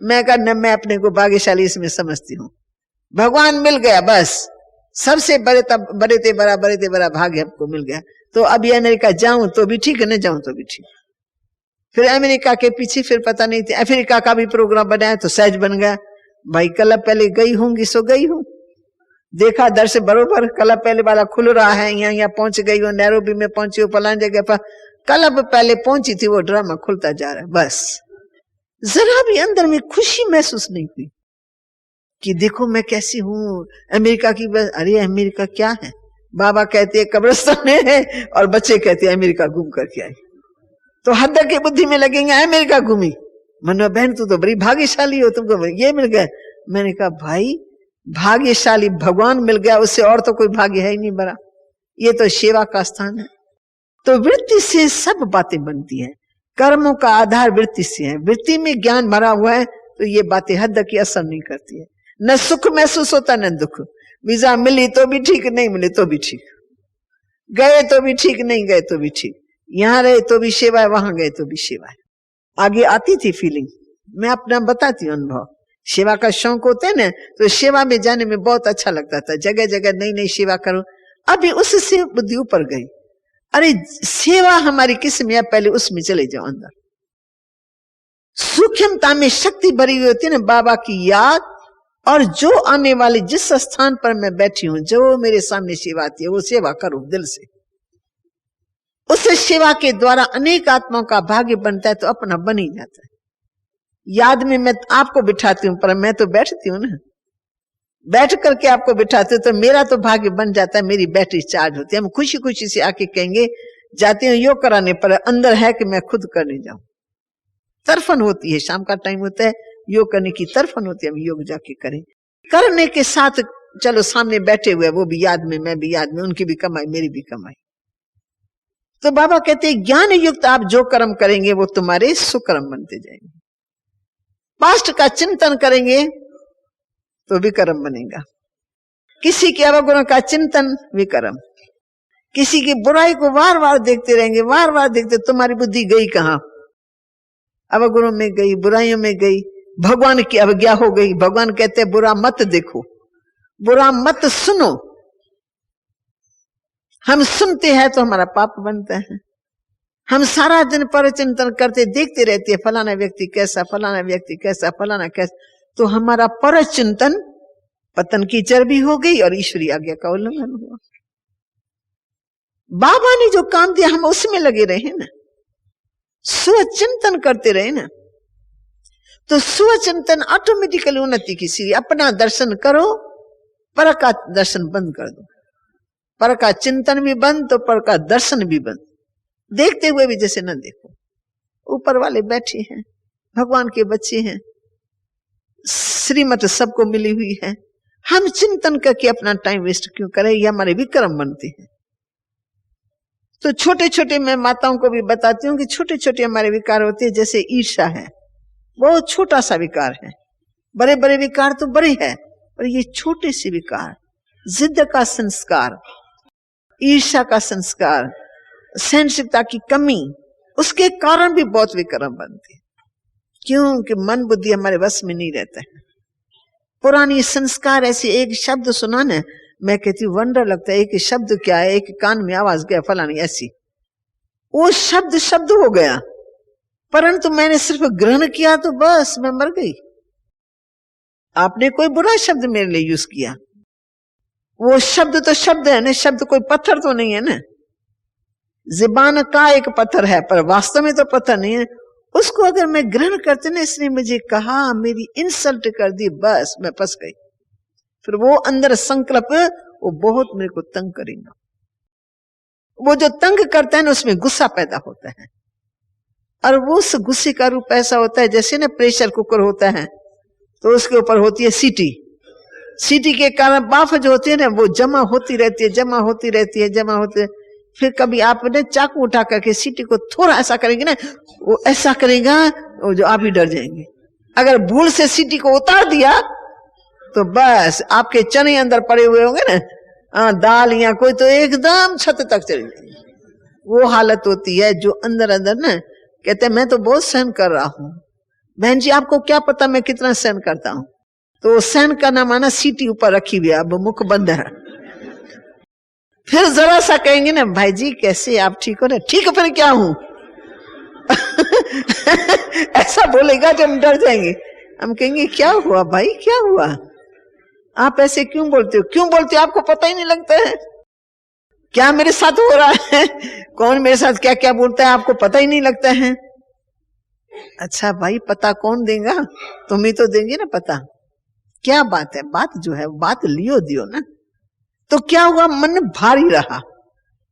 मैं कहा न, मैं अपने को भाग्यशाली इसमें समझती हूँ, भगवान मिल गया बस, सबसे बड़े ते बड़ा भाग्य हमको मिल गया। तो अभी अमेरिका जाऊं तो भी ठीक है, न जाऊं तो भी ठीक। फिर अमेरिका के पीछे फिर पता नहीं थी, अफ्रीका का भी प्रोग्राम बनाया तो सहज बन गया। भाई कल पहले गई होंगी सो गई हूं, देखा दर से बरोबर, कल पहले वाला खुल रहा है, यहाँ पहुंच गई हो, नैरोबी में पहुंची हो, फलान जगह पर कल पहले पहुंची थी, वो ड्रामा खुलता जा रहा है। बस जरा भी अंदर में खुशी महसूस नहीं हुई कि देखो मैं कैसी हूं, अमेरिका की। अरे अमेरिका क्या है, बाबा कहते हैं कब्रिस्तान है और बच्चे कहते हैं अमेरिका घूम करके आई। तो हद की बुद्धि में लगेंगे अमेरिका घूमी, मनो बहन तू तो बड़ी भाग्यशाली हो, तुमको ये मिल गया। मैंने कहा भाई भाग्यशाली भगवान मिल गया, उससे और तो कोई भाग्य है ही नहीं बड़ा, ये तो सेवा का स्थान है। तो वृत्ति से सब बातें बनती है, कर्मों का आधार वृत्ति से है। वृत्ति में ज्ञान भरा हुआ है तो ये बातें हद की असर नहीं करती है, न सुख महसूस होता न दुख। वीजा मिली तो भी ठीक, नहीं मिली तो भी ठीक, गए तो भी ठीक, नहीं गए तो भी ठीक, यहाँ रहे तो भी सेवा है, वहां गए तो भी सेवा है। आगे आती थी फीलिंग, मैं अपना बताती हूँ अनुभव। सेवा का शौक होता है ना, तो सेवा में जाने में बहुत अच्छा लगता था, जगह जगह नई नई सेवा करो। अभी उससे बुद्धि ऊपर गई, अरे सेवा हमारी किस में है, पहले उसमें चले जाओ अंदर। सूक्ष्मता में शक्ति भरी हुई होती है ना, बाबा की याद। और जो आने वाले जिस स्थान पर मैं बैठी हूं, जो मेरे सामने सेवा आती है, वो सेवा करो दिल से। उस सेवा के द्वारा अनेक आत्माओं का भाग्य बनता है, तो अपना बन ही जाता है। याद में मैं आपको बिठाती हूं, पर मैं तो बैठती हूं ना, बैठ करके आपको बिठाते हो तो मेरा तो भाग्य बन जाता है, मेरी बैटरी चार्ज होती है। हम खुशी खुशी से आके कहेंगे जाते हैं योग कराने पर, अंदर है कि मैं खुद करने जाऊं। तरफन होती है, शाम का टाइम होता है, योग करने की तरफन होती है, हम योग जाके करें। करने के साथ चलो सामने बैठे हुए, वो भी याद में, मैं भी याद में, उनकी भी कमाई मेरी भी कमाई। तो बाबा कहते हैं ज्ञान युक्त आप जो कर्म करेंगे वो तुम्हारे सुकर्म बनते जाएंगे। पास्ट का चिंतन करेंगे तो विकर्म बनेगा। किसी के अवगुण का चिंतन विकर्म, किसी की बुराई को बार बार देखते रहेंगे, बार बार देखते, तुम्हारी बुद्धि गई कहां, अवगुणों में गई, बुराइयों में गई, भगवान की अवज्ञा हो गई। भगवान कहते हैं बुरा मत देखो, बुरा मत सुनो। हम सुनते हैं तो हमारा पाप बनता है। हम सारा दिन पर चिंतन करते देखते रहते हैं, फलाना व्यक्ति कैसा, फलाना व्यक्ति कैसा, फलाना कैसा, तो हमारा पर चिंतन पतन की चर्बी हो गई और ईश्वरी आज्ञा का उल्लंघन हुआ। बाबा ने जो काम दिया हम उसमें लगे रहे ना, स्वचिंतन करते रहे ना, तो स्वचिंतन ऑटोमेटिकली उन्नति की सीढ़ी। अपना दर्शन करो, पर का दर्शन बंद कर दो। पर का चिंतन भी बंद तो पर का दर्शन भी बंद। देखते हुए भी जैसे न देखो। ऊपर वाले बैठे हैं, भगवान के बच्चे हैं, श्रीमत सबको मिली हुई है। हम चिंतन करके अपना टाइम वेस्ट क्यों करें? ये हमारे विक्रम बनते हैं। तो छोटे छोटे मैं माताओं को भी बताती हूँ कि छोटे छोटे हमारे विकार होते हैं। जैसे ईर्ष्या है, बहुत छोटा सा विकार है। बड़े बड़े विकार तो बड़े हैं, पर ये छोटे से विकार, जिद का संस्कार, ईर्ष्या का संस्कार, सहनशीलता की कमी, उसके कारण भी बहुत विक्रम बनते हैं। क्योंकि मन बुद्धि हमारे वश में नहीं रहता है। पुरानी संस्कार ऐसी, एक शब्द सुना ना, मैं कहती हूँ वंडर लगता है। एक शब्द क्या है, एक कान में आवाज गया फलानी ऐसी, वो शब्द शब्द हो गया, परंतु मैंने सिर्फ ग्रहण किया तो बस मैं मर गई। आपने कोई बुरा शब्द मेरे लिए यूज किया, वो शब्द तो शब्द है ना, शब्द कोई पत्थर तो नहीं है ना। ज़ुबान का एक पत्थर है, पर वास्तव में तो पत्थर नहीं है। उसको अगर मैं ग्रहण करते ना, इसने मुझे कहा, मेरी इंसल्ट कर दी, बस मैं फंस गई। फिर वो अंदर संकल्प, वो बहुत मेरे को तंग करेगा। वो जो तंग करता है ना, उसमें गुस्सा पैदा होता है। और वो उस गुस्से का रूप ऐसा होता है जैसे ना प्रेशर कुकर होता है, तो उसके ऊपर होती है सीटी। सीटी के कारण बाफ जो होती है ना, वो जमा होती रहती है, जमा होती रहती है, जमा होती है। फिर कभी आपने चाकू उठा करके सीटी को थोड़ा ऐसा करेंगे ना, वो ऐसा करेगा, वो जो आप ही डर जाएंगे। अगर भूल से सीटी को उतार दिया तो बस आपके चने अंदर पड़े हुए होंगे ना, दाल या कोई, तो एकदम छत तक चली जाएगी। वो हालत होती है जो अंदर अंदर ना कहते हैं मैं तो बहुत सहन कर रहा हूं। बहन जी आपको क्या पता मैं कितना सहन करता हूं? तो सहन करना माना सीटी ऊपर रखी हुई है, अब मुख बंद है। फिर जरा सा कहेंगे ना, भाई जी कैसे, आप ठीक हो ना? ठीक है, फिर क्या हूं? ऐसा बोलेगा तो हम डर जाएंगे। हम कहेंगे क्या हुआ भाई, क्या हुआ? आप ऐसे क्यों बोलते हो? क्यों बोलते हो? आपको पता ही नहीं लगता है क्या मेरे साथ हो रहा है? कौन मेरे साथ क्या क्या बोलता है, आपको पता ही नहीं लगता है। अच्छा भाई, पता कौन देगा? तुम ही तो देंगे ना पता। क्या बात है, बात जो है बात लियो दियो ना। तो क्या हुआ, मन भारी रहा।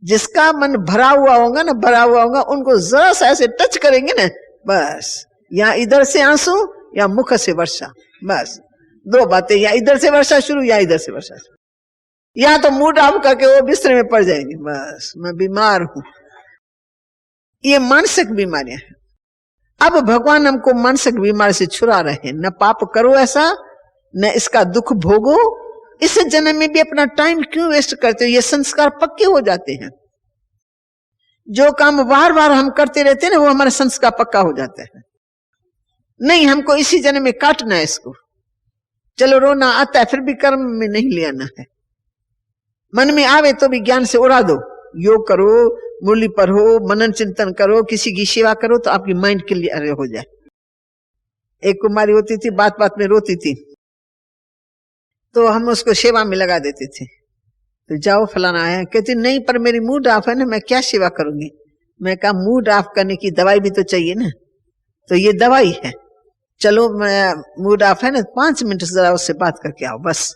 जिसका मन भरा हुआ होगा ना, भरा हुआ होगा, उनको जरा सा ऐसे टच करेंगे ना, बस या इधर से आंसू या मुख से वर्षा, बस दो बातें, या इधर से वर्षा शुरू या इधर से वर्षा शुरू, या तो मूड ऑफ करके वो बिस्तर में पड़ जाएंगे, बस मैं बीमार हूं। ये मानसिक बीमारियां हैं। अब भगवान हमको मानसिक बीमारी से छुड़ा रहे हैं। न पाप करो ऐसा, न इसका दुख भोगो। इस जन्म में भी अपना टाइम क्यों वेस्ट करते हो? ये संस्कार पक्के हो जाते हैं। जो काम बार बार हम करते रहते हैं ना, वो हमारा संस्कार पक्का हो जाता है। नहीं, हमको इसी जन्म में काटना है इसको। चलो रोना आता है, फिर भी कर्म में नहीं ले आना है। मन में आवे तो भी ज्ञान से उड़ा दो। योग करो, मुरली पढ़ो, मनन चिंतन करो, किसी की सेवा करो, तो आपकी माइंड क्लियर हो जाए। एक कुमारी होती थी, बात बात में रोती थी, तो हम उसको सेवा में लगा देते थे। तो जाओ फलाना आया, कहती नहीं पर मेरी मूड ऑफ है ना, मैं क्या सेवा करूंगी। मैं कहा मूड ऑफ करने की दवाई भी तो चाहिए ना, तो ये दवाई है। चलो मैं मूड ऑफ है ना, 5 मिनट जरा उससे बात करके आओ, बस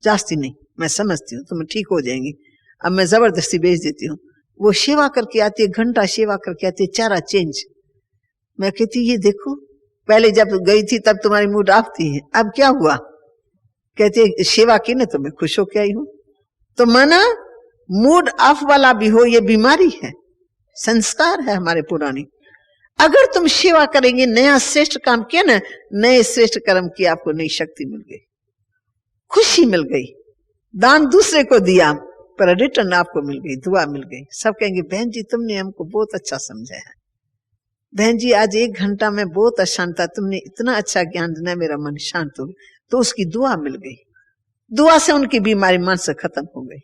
जास्ती नहीं, मैं समझती हूँ तुम ठीक हो जाएंगी। अब मैं जबरदस्ती भेज देती हूँ। वो सेवा करके आती है, घंटा सेवा करके आती है, चारा चेंज। मैं कहती ये देखो, पहले जब गई थी तब तुम्हारी मूड ऑफ थी, अब क्या हुआ? कहते सेवा की ना तो मैं खुश होके आई हूं। तो माना मूड ऑफ वाला भी हो, ये बीमारी है, संस्कार है हमारे पुरानी। अगर तुम सेवा करेंगे, नया श्रेष्ठ काम किया ना, नए श्रेष्ठ कर्म की, आपको नई शक्ति मिल गई, खुशी मिल गई। दान दूसरे को दिया पर रिटर्न आपको मिल गई, दुआ मिल गई। सब कहेंगे बहन जी तुमने हमको बहुत अच्छा समझाया, बहन जी आज 1 घंटा में बहुत अशांत था, तुमने इतना अच्छा ज्ञान दिया, मेरा मन शांत हो गया। तो उसकी दुआ मिल गई, दुआ से उनकी बीमारी मन से खत्म हो गई।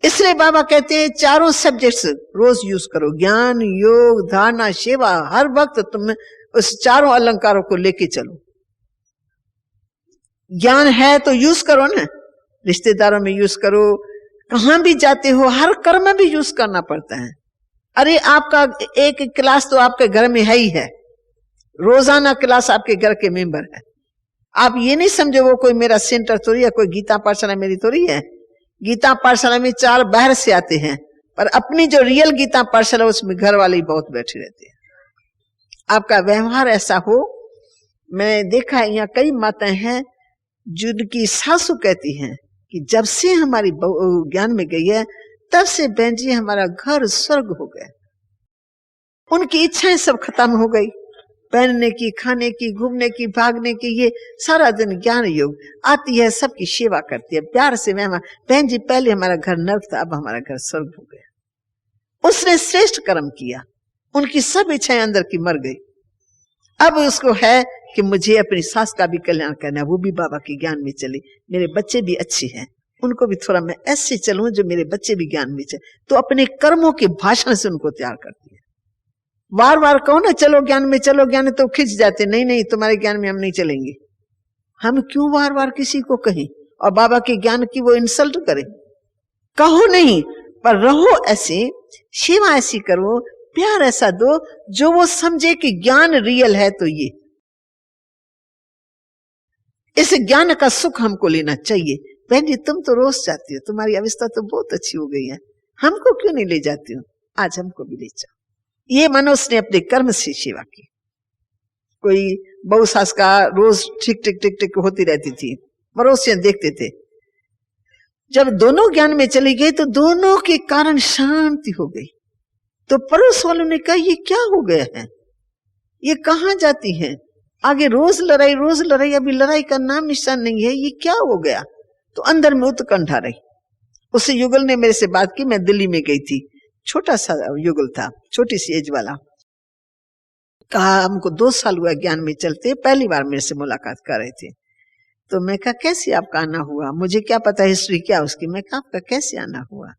इसलिए बाबा कहते हैं 4 सब्जेक्ट्स रोज यूज करो, ज्ञान, योग, धारणा, सेवा। हर वक्त तुम उस 4 अलंकारों को लेके चलो। ज्ञान है तो यूज करो ना, रिश्तेदारों में यूज करो, कहां भी जाते हो हर कर्म में भी यूज करना पड़ता है। अरे आपका एक क्लास तो आपके घर में है ही है, रोजाना क्लास आपके घर के मेंबर है। आप ये नहीं समझो वो कोई मेरा सेंटर थोड़ी है, कोई गीता पाठशाला मेरी थोड़ी है। गीता पाठशाला में 4 बाहर से आते हैं, पर अपनी जो रियल गीता पाठशाला उसमें घर वाले ही बहुत बैठे रहते हैं। आपका व्यवहार ऐसा हो। मैंने देखा है यहाँ कई माताएं हैं जिनकी सासू कहती हैं कि जब से हमारी ज्ञान में गई है तब से बहन जी हमारा घर स्वर्ग हो गया। उनकी इच्छाएं सब खत्म हो गई, पहनने की, खाने की, घूमने की, भागने की, ये सारा दिन ज्ञान योग आती है, सबकी सेवा करती है प्यार से। बहन जी पहले हमारा घर नर्क था, अब हमारा घर स्वर्ग हो गया। उसने श्रेष्ठ कर्म किया, उनकी सब इच्छाएं अंदर की मर गई। अब उसको है कि मुझे अपनी सास का भी कल्याण करना है, वो भी बाबा के ज्ञान में चले, मेरे बच्चे भी अच्छे हैं, उनको भी थोड़ा मैं ऐसे चलूं जो मेरे बच्चे भी ज्ञान में चले। तो अपने कर्मों के भाषण से उनको तैयार करती है। बार बार कहो ना चलो ज्ञान में, चलो ज्ञान में, तो खिंच जाते, नहीं नहीं तुम्हारे ज्ञान में हम नहीं चलेंगे। हम क्यों बार बार किसी को कहें और बाबा के ज्ञान की वो इंसल्ट करें। कहो नहीं, पर रहो ऐसे, सेवा ऐसी करो, प्यार ऐसा दो जो वो समझे कि ज्ञान रियल है। तो ये इस ज्ञान का सुख हमको लेना चाहिए। बहन जी तुम तो रोज जाती हो, तुम्हारी अवस्था तो बहुत अच्छी हो गई है, हमको क्यों नहीं ले जाती हो, आज हमको भी ले जाओ। ये मनुष्य ने अपने कर्म से सेवा की। कोई बहु सास का रोज ठीक टिक टिक टिक होती रहती थी, पड़ोसी देखते थे। जब दोनों ज्ञान में चली गई तो दोनों के कारण शांति हो गई। तो पड़ोस वालों ने कहा ये क्या हो गया है, ये कहां जाती है, आगे रोज लड़ाई, अभी लड़ाई का नाम निशान नहीं है, ये क्या हो गया। तो अंदर में उत्कंठा रही। उस युगल ने मेरे से बात की, मैं दिल्ली में गई थी, छोटा सा युगल था, छोटी सी एज वाला। कहा हमको 2 साल हुआ ज्ञान में चलते, पहली बार मेरे से मुलाकात कर रहे थे। तो मैं कहा कैसे आपका आना हुआ, मुझे क्या पता हिस्ट्री क्या उसकी। मैं कहा आपका कैसे आना हुआ।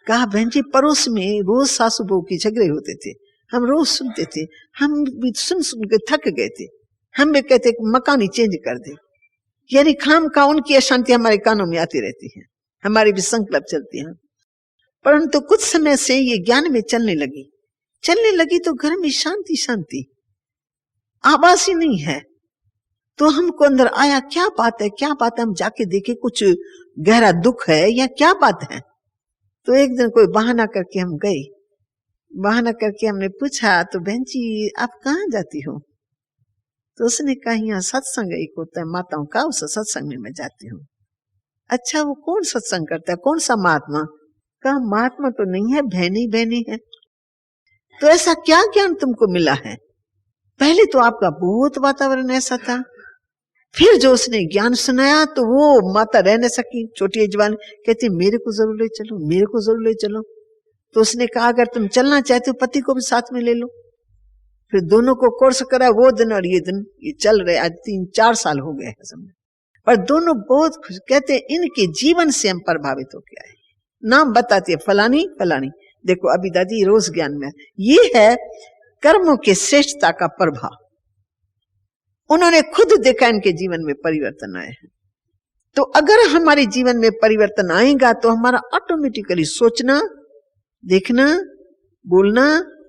कहा बहन जी पड़ोस में रोज सासू बहू की झगड़े होते थे, हम रोज सुनते थे, हम भी सुन के थक गए थे, हम भी कहते मकान ही चेंज कर दे। यानी खाम का उनकी अशांति हमारे कानों में आती रहती है, हमारी भी संकल्प चलती है। परंतु कुछ समय से ये ज्ञान में चलने लगी तो घर में शांति, आवाज ही नहीं है। तो हमको अंदर आया क्या बात है, हम जाके देखे कुछ गहरा दुख है या क्या बात है। तो एक दिन कोई बहाना करके हम गए, बहाना करके हमने पूछा तो बहन जी आप कहाँ जाती हो। तो उसने कहा यहाँ सत्संग एक होता है माताओं का, उस सत्संग में मैं जाती हूँ। अच्छा वो कौन सत्संग करता है, कौन सा महात्मा। कहा महात्मा तो नहीं है, बहनी है। तो ऐसा क्या ज्ञान तुमको मिला है। पहले तो आपका बहुत वातावरण ऐसा था, फिर जो उसने ज्ञान सुनाया तो वो माता रह न सकी, छोटी एजवान कहती मेरे को जरूर ले चलो। तो उसने कहा अगर तुम चलना चाहते हो पति को भी साथ में ले लो। फिर दोनों को कोर्स करा, वो दिन और ये दिन, ये चल रहे आज 3-4 साल हो गए हैं। और दोनों बहुत खुश, कहते इनके जीवन से हम प्रभावित होके आए। नाम बताती है फलानी, देखो अभी दादी रोज ज्ञान में। ये है कर्मों के श्रेष्ठता का प्रभाव, उन्होंने खुद देखा इनके जीवन में परिवर्तन आए हैं। तो अगर हमारे जीवन में परिवर्तन आएगा तो हमारा ऑटोमेटिकली सोचना, देखना, बोलना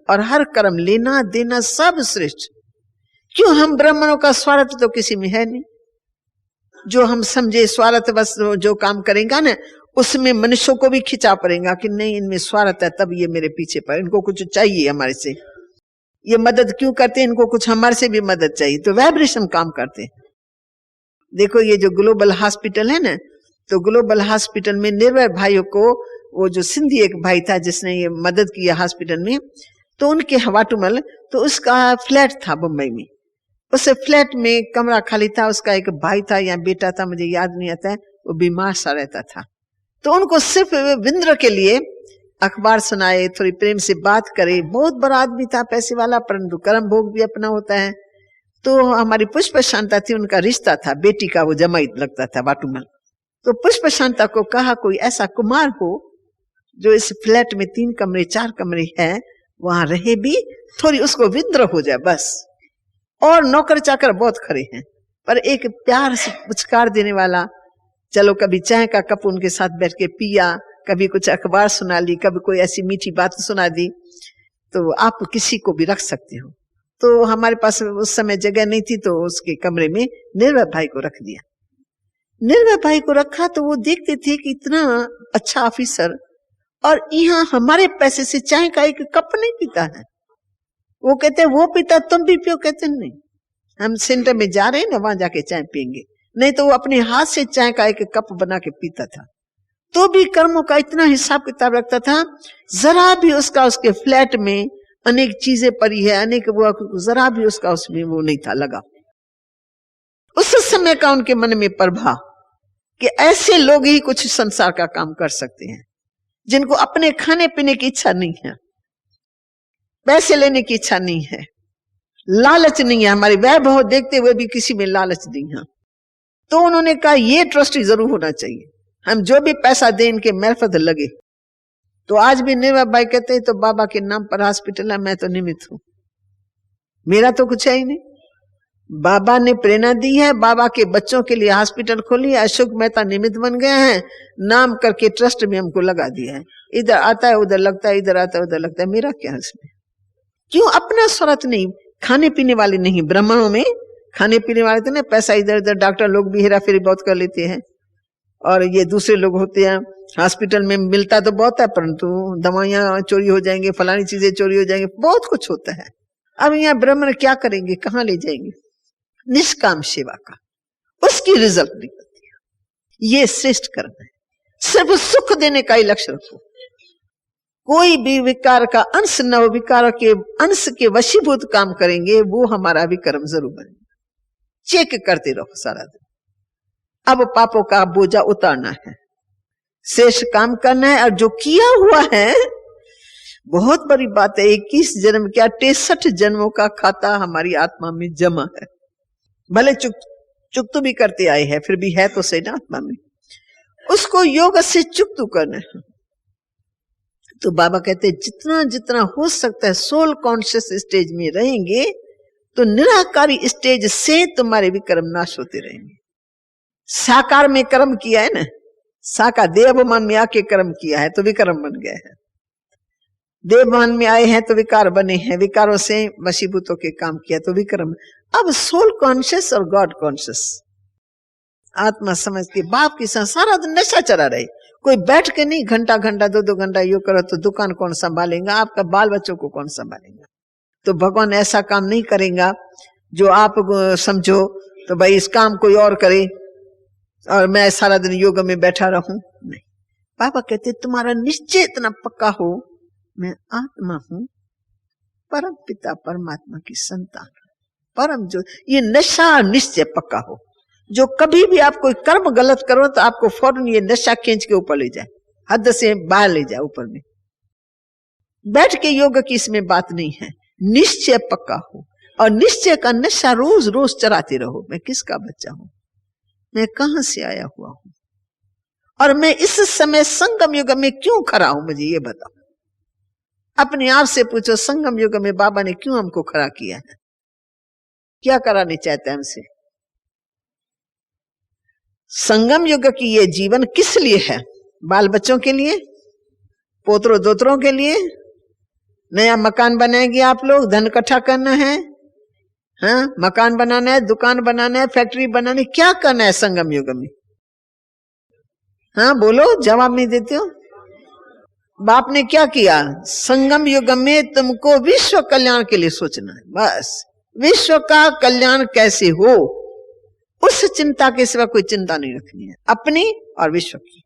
और हर कर्म लेना देना सब श्रेष्ठ। क्यों, हम ब्राह्मणों का स्वार्थ तो किसी में है नहीं। जो हम समझे स्वार्थ बस जो काम करेगा ना उसमें मनुष्यों को भी खिंचा पड़ेगा कि नहीं इनमें स्वार्थ है तब ये मेरे पीछे पर, इनको कुछ चाहिए हमारे से, ये मदद क्यों करते हैं, इनको कुछ हमारे से भी मदद चाहिए, तो वाइब्रेशन काम करते हैं। देखो ये जो ग्लोबल हॉस्पिटल है ना, तो ग्लोबल हॉस्पिटल में निर्भय भाइयों को, वो जो सिंधी एक भाई था जिसने ये मदद किया हॉस्पिटल में, तो उनके वाटुमल, तो उसका फ्लैट था मुंबई में। उस फ्लैट में कमरा खाली था, उसका एक भाई था या बेटा था मुझे याद नहीं आता है, वो बीमार सा रहता था। तो उनको सिर्फ विंद्र के लिए अखबार सुनाए, थोड़ी प्रेम से बात करे। बहुत बड़ा आदमी था, पैसे वाला, परंतु कर्म भोग भी अपना होता है। तो हमारी पुष्प शांता थी, उनका रिश्ता था, बेटी का वो जमाई लगता था वाटुमल। तो पुष्प शांता को कहा कोई ऐसा कुमार हो जो इस फ्लैट में 3 कमरे 4 कमरे है, वहां रहे भी, थोड़ी उसको विंद्र हो जाए बस। और नौकर चाकर बहुत खड़े हैं, पर एक प्यार से पुचकार देने वाला, चलो कभी चाय का कप उनके साथ बैठ के पिया, कभी कुछ अखबार सुना ली, कभी कोई ऐसी मीठी बात सुना दी। तो आप किसी को भी रख सकते हो। तो हमारे पास उस समय जगह नहीं थी, तो उसके कमरे में निर्भय भाई को रख दिया। निर्भय भाई को रखा तो वो देखते थे कि इतना अच्छा ऑफिसर और यहाँ हमारे पैसे से चाय का एक कप नहीं पीता है। वो कहते वो पीता, तुम भी पियो। कहते नहीं, हम सेंटर में जा रहे हैं ना, वहां जाके चाय पियेंगे। नहीं तो वो अपने हाथ से चाय का एक कप बना के पीता था। तो भी कर्मों का इतना हिसाब किताब रखता था, जरा भी उसका उसके फ्लैट में अनेक चीजें पड़ी है, अनेक वो जरा भी उसका उसमें वो नहीं था लगा। उस समय का उनके मन में प्रभाव कि ऐसे लोग ही कुछ संसार का काम कर सकते हैं, जिनको अपने खाने पीने की इच्छा नहीं है, पैसे लेने की इच्छा नहीं है, लालच नहीं है, हमारे वैभव देखते हुए भी किसी में लालच नहीं है। तो उन्होंने कहा ये ट्रस्टी जरूर होना चाहिए, हम जो भी पैसा दें इनके मार्फत लगे। तो आज भी निर्भय भाई कहते हैं तो बाबा के नाम पर हॉस्पिटल है, मैं तो निमित्त हूं, मेरा तो कुछ है ही नहीं। बाबा ने प्रेरणा दी है, बाबा के बच्चों के लिए हॉस्पिटल खोली है, अशोक मेहता निमित्त बन गए हैं, नाम करके ट्रस्ट में हमको लगा दिया है। इधर आता है उधर लगता है, इधर आता है उधर लगता है, मेरा क्या है इसमें? क्यों? अपना स्वार्थ नहीं, खाने पीने वाले नहीं। ब्राह्मणों में खाने पीने वाले थे ना, पैसा इधर उधर, डॉक्टर लोग भी हेरा फेरी बहुत कर लेते हैं, और ये दूसरे लोग होते हैं, हॉस्पिटल में मिलता तो बहुत है परंतु दवाइयां चोरी हो जाएंगे, फलानी चीजें चोरी हो जाएंगे, बहुत कुछ होता है। अब यहाँ ब्राह्मण क्या करेंगे, कहाँ ले जाएंगे? निष्काम सेवा का उसकी रिजल्ट निकलती है। ये श्रेष्ठ कर्म है। सिर्फ सुख देने का ही लक्ष्य रखो। कोई भी विकार का अंश न हो, विकार के अंश के वशीभूत काम करेंगे, वो हमारा भी कर्म जरूर बनेगा। चेक करते रहो सारा दिन। अब पापों का बोझा उतारना है, शेष काम करना है, और जो किया हुआ है बहुत बड़ी बात है। 21 जन्म क्या 63 जन्मों का खाता हमारी आत्मा में जमा है। भले चुकतू भी करते आए हैं, फिर भी है तो सही ना आत्मा में, उसको योग से चुकतू करना है। तो बाबा कहते हैं जितना जितना हो सकता है सोल कॉन्शियस स्टेज में रहेंगे तो निराकारी स्टेज से तुम्हारे भी कर्म नाश होते रहेंगे। साकार में कर्म किया है ना, साकार देवमान में आके कर्म किया है तो विकर्म बन गए हैं। देवमान में आए हैं तो विकार बने हैं, विकारों से वशीभूतों के काम किया तो विक्रम। अब सोल कॉन्शियस और गॉड कॉन्शियस आत्मा समझ के बाप की सारा दिन नशा चला रहे। कोई बैठ के नहीं घंटा घंटा 2-2 घंटा योग करो तो दुकान कौन संभालेगा, आपका बाल बच्चों को कौन संभालेगा? तो भगवान ऐसा काम नहीं करेगा जो आप समझो तो भाई इस काम कोई और करे और मैं सारा दिन योग में बैठा रहूं। नहीं, बाबा कहते तुम्हारा निश्चय इतना पक्का हो मैं आत्मा हूं, परम पिता परमात्मा की संतान, परम जो ये नशा निश्चय पक्का हो, जो कभी भी आप कोई कर्म गलत करो तो आपको फौरन ये नशा खींच के ऊपर ले जाए, हद से बाहर ले जाए ऊपर में। बैठ के योग की इसमें बात नहीं है, निश्चय पक्का हो और निश्चय का नशा रोज रोज चराते रहो। मैं किसका बच्चा हूं, मैं कहां से आया हुआ हूं और मैं इस समय संगम युग में क्यों खड़ा हूं, मुझे ये बताओ। अपने आप से पूछो संगम युग में बाबा ने क्यों हमको खड़ा किया है, क्या कराने चाहते हैं हमसे। संगम युग की ये जीवन किस लिए है? बाल बच्चों के लिए, पोतरों दोतरों के लिए, नया मकान बनाएंगे आप लोग, धन इकट्ठा करना है, हाँ मकान बनाना है, दुकान बनाना है, फैक्ट्री बनानी, क्या करना है संगम युग में? हाँ बोलो, जवाब नहीं देते हो। बाप ने क्या किया? संगम युग में तुमको विश्व कल्याण के लिए सोचना है, बस विश्व का कल्याण कैसे हो उस चिंता के सिवा कोई चिंता नहीं रखनी है, अपनी और विश्व की।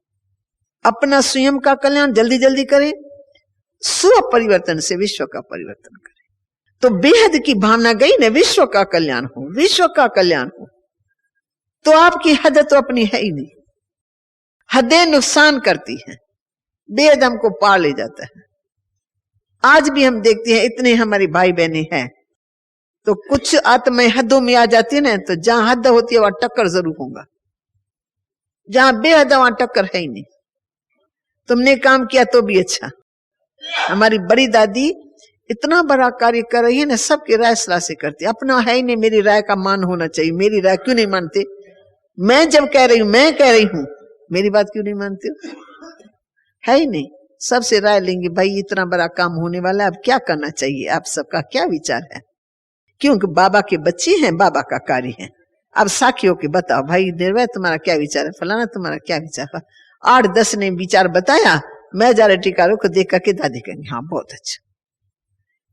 अपना स्वयं का कल्याण जल्दी जल्दी करें, स्व परिवर्तन से विश्व का परिवर्तन करें। तो बेहद की भावना गई ना, विश्व का कल्याण हो, विश्व का कल्याण हो। तो आपकी हद तो अपनी है ही नहीं, हदें नुकसान करती हैं, बेहद हमको पार ले जाता है। आज भी हम देखते हैं इतने हमारी भाई बहनें हैं तो कुछ आत्माएं हदों में आ जाती है ना, तो जहां हद होती है वहां टक्कर जरूर होगा, जहां बेहद वहां टक्कर है ही नहीं। तुमने काम किया तो भी अच्छा। हमारी बड़ी दादी इतना बड़ा कार्य कर रही है ना, सबकी राय सलाह से करती, अपना है ही नहीं, मेरी राय का मान होना चाहिए, मेरी राय क्यों नहीं मानते? मैं जब कह रही हूं, मैं कह रही हूं, मेरी बात क्यों नहीं मानते हो? है ही नहीं। सबसे राय लेंगे, भाई इतना बड़ा काम होने वाला है, अब क्या करना चाहिए, आप सबका क्या विचार है। क्योंकि बाबा के बच्चे हैं, बाबा का कार्य है। अब साखियों के बताओ, भाई निर्भय तुम्हारा क्या विचार है, फलाना तुम्हारा क्या विचार है। 8-10 ने विचार बताया, मेजॉरिटी कारों को देख करके दादी कहेंगे हाँ बहुत अच्छा,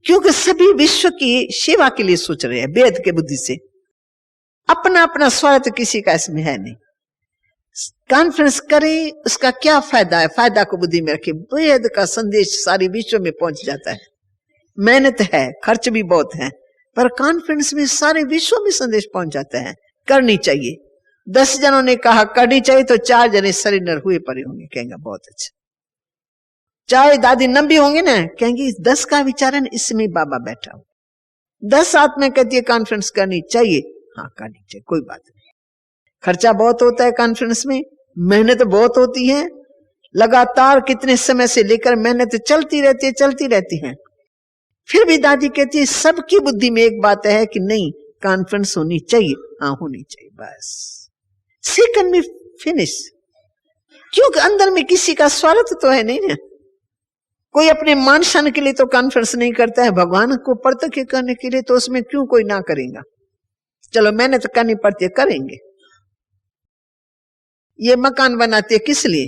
क्योंकि सभी विश्व की सेवा के लिए सोच रहे हैं वेद के बुद्धि से। अपना अपना स्वार्थ किसी का इसमें है नहीं। कॉन्फ्रेंस करें, उसका क्या फायदा है, फायदा को बुद्धि में रखे। वेद का संदेश सारे विश्व में पहुंच जाता है। मेहनत है, खर्च भी बहुत है, पर कॉन्फ्रेंस में सारे विश्व में संदेश पहुंच जाता है। करनी चाहिए। 10 जनों ने कहा करनी चाहिए, तो 4 जने सरेंडर हुए पड़े होंगे, कहेंगे बहुत अच्छा। चाहे दादी नंबी होंगे ना, कहेंगे 10 का विचार है ना, इसमें बाबा बैठा हो। 10 आत्मा कहती है कॉन्फ्रेंस करनी चाहिए, हाँ करनी चाहिए, कोई बात नहीं। खर्चा बहुत होता है कॉन्फ्रेंस में, मेहनत बहुत होती है, लगातार कितने समय से लेकर मेहनत चलती रहती है। फिर भी दादी कहती है सबकी बुद्धि में एक बात है कि नहीं, कॉन्फ्रेंस होनी चाहिए, हाँ होनी चाहिए, बस सेकंड में फिनिश। क्योंकि अंदर में किसी का स्वार्थ तो है नहीं ना। कोई अपने मान शान के लिए तो कॉन्फ्रेंस नहीं करता है, भगवान को प्रत्यक्ष करने के लिए तो उसमें क्यों कोई ना करेगा। चलो मेहनत करनी पड़ती है, करेंगे। ये मकान बनाते हैं किस लिए,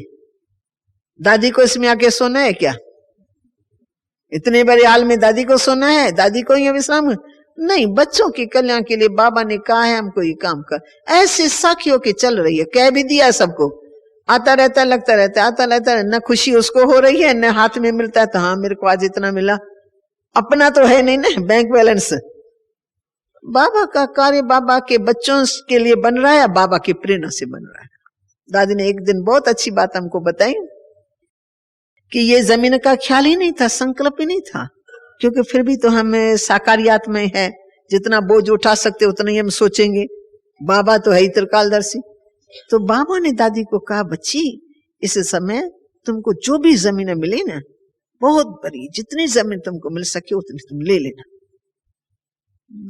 दादी को इसमें आके सोना है क्या? इतने बड़े हाल में दादी को सोना है, दादी को यहाँ विश्राम नहीं, बच्चों के कल्याण के लिए बाबा ने कहा है हमको ये काम कर। ऐसे साखियों के चल रही है, कह भी दिया सबको, आता रहता है, लगता रहता है, आता रहता है, न खुशी उसको हो रही है, न हाथ में मिलता है तो हाँ मेरे को आज इतना मिला। अपना तो है नहीं ना बैंक बैलेंस। बाबा का कार्य बाबा के बच्चों के लिए बन रहा है, बाबा की प्रेरणा से बन रहा है। दादी ने एक दिन बहुत अच्छी बात हमको बताई कि ये जमीन का ख्याल ही नहीं था, संकल्प ही नहीं था, क्योंकि फिर भी तो हम साकारियात में है, जितना बोझ उठा सकते उतना ही हम सोचेंगे। बाबा तो है ही त्रिकालदर्शी। तो बाबा ने दादी को कहा बच्ची इस समय तुमको जो भी जमीन मिली ना, बहुत बड़ी, जितनी जमीन तुमको मिल सके उतनी तुम ले लेना।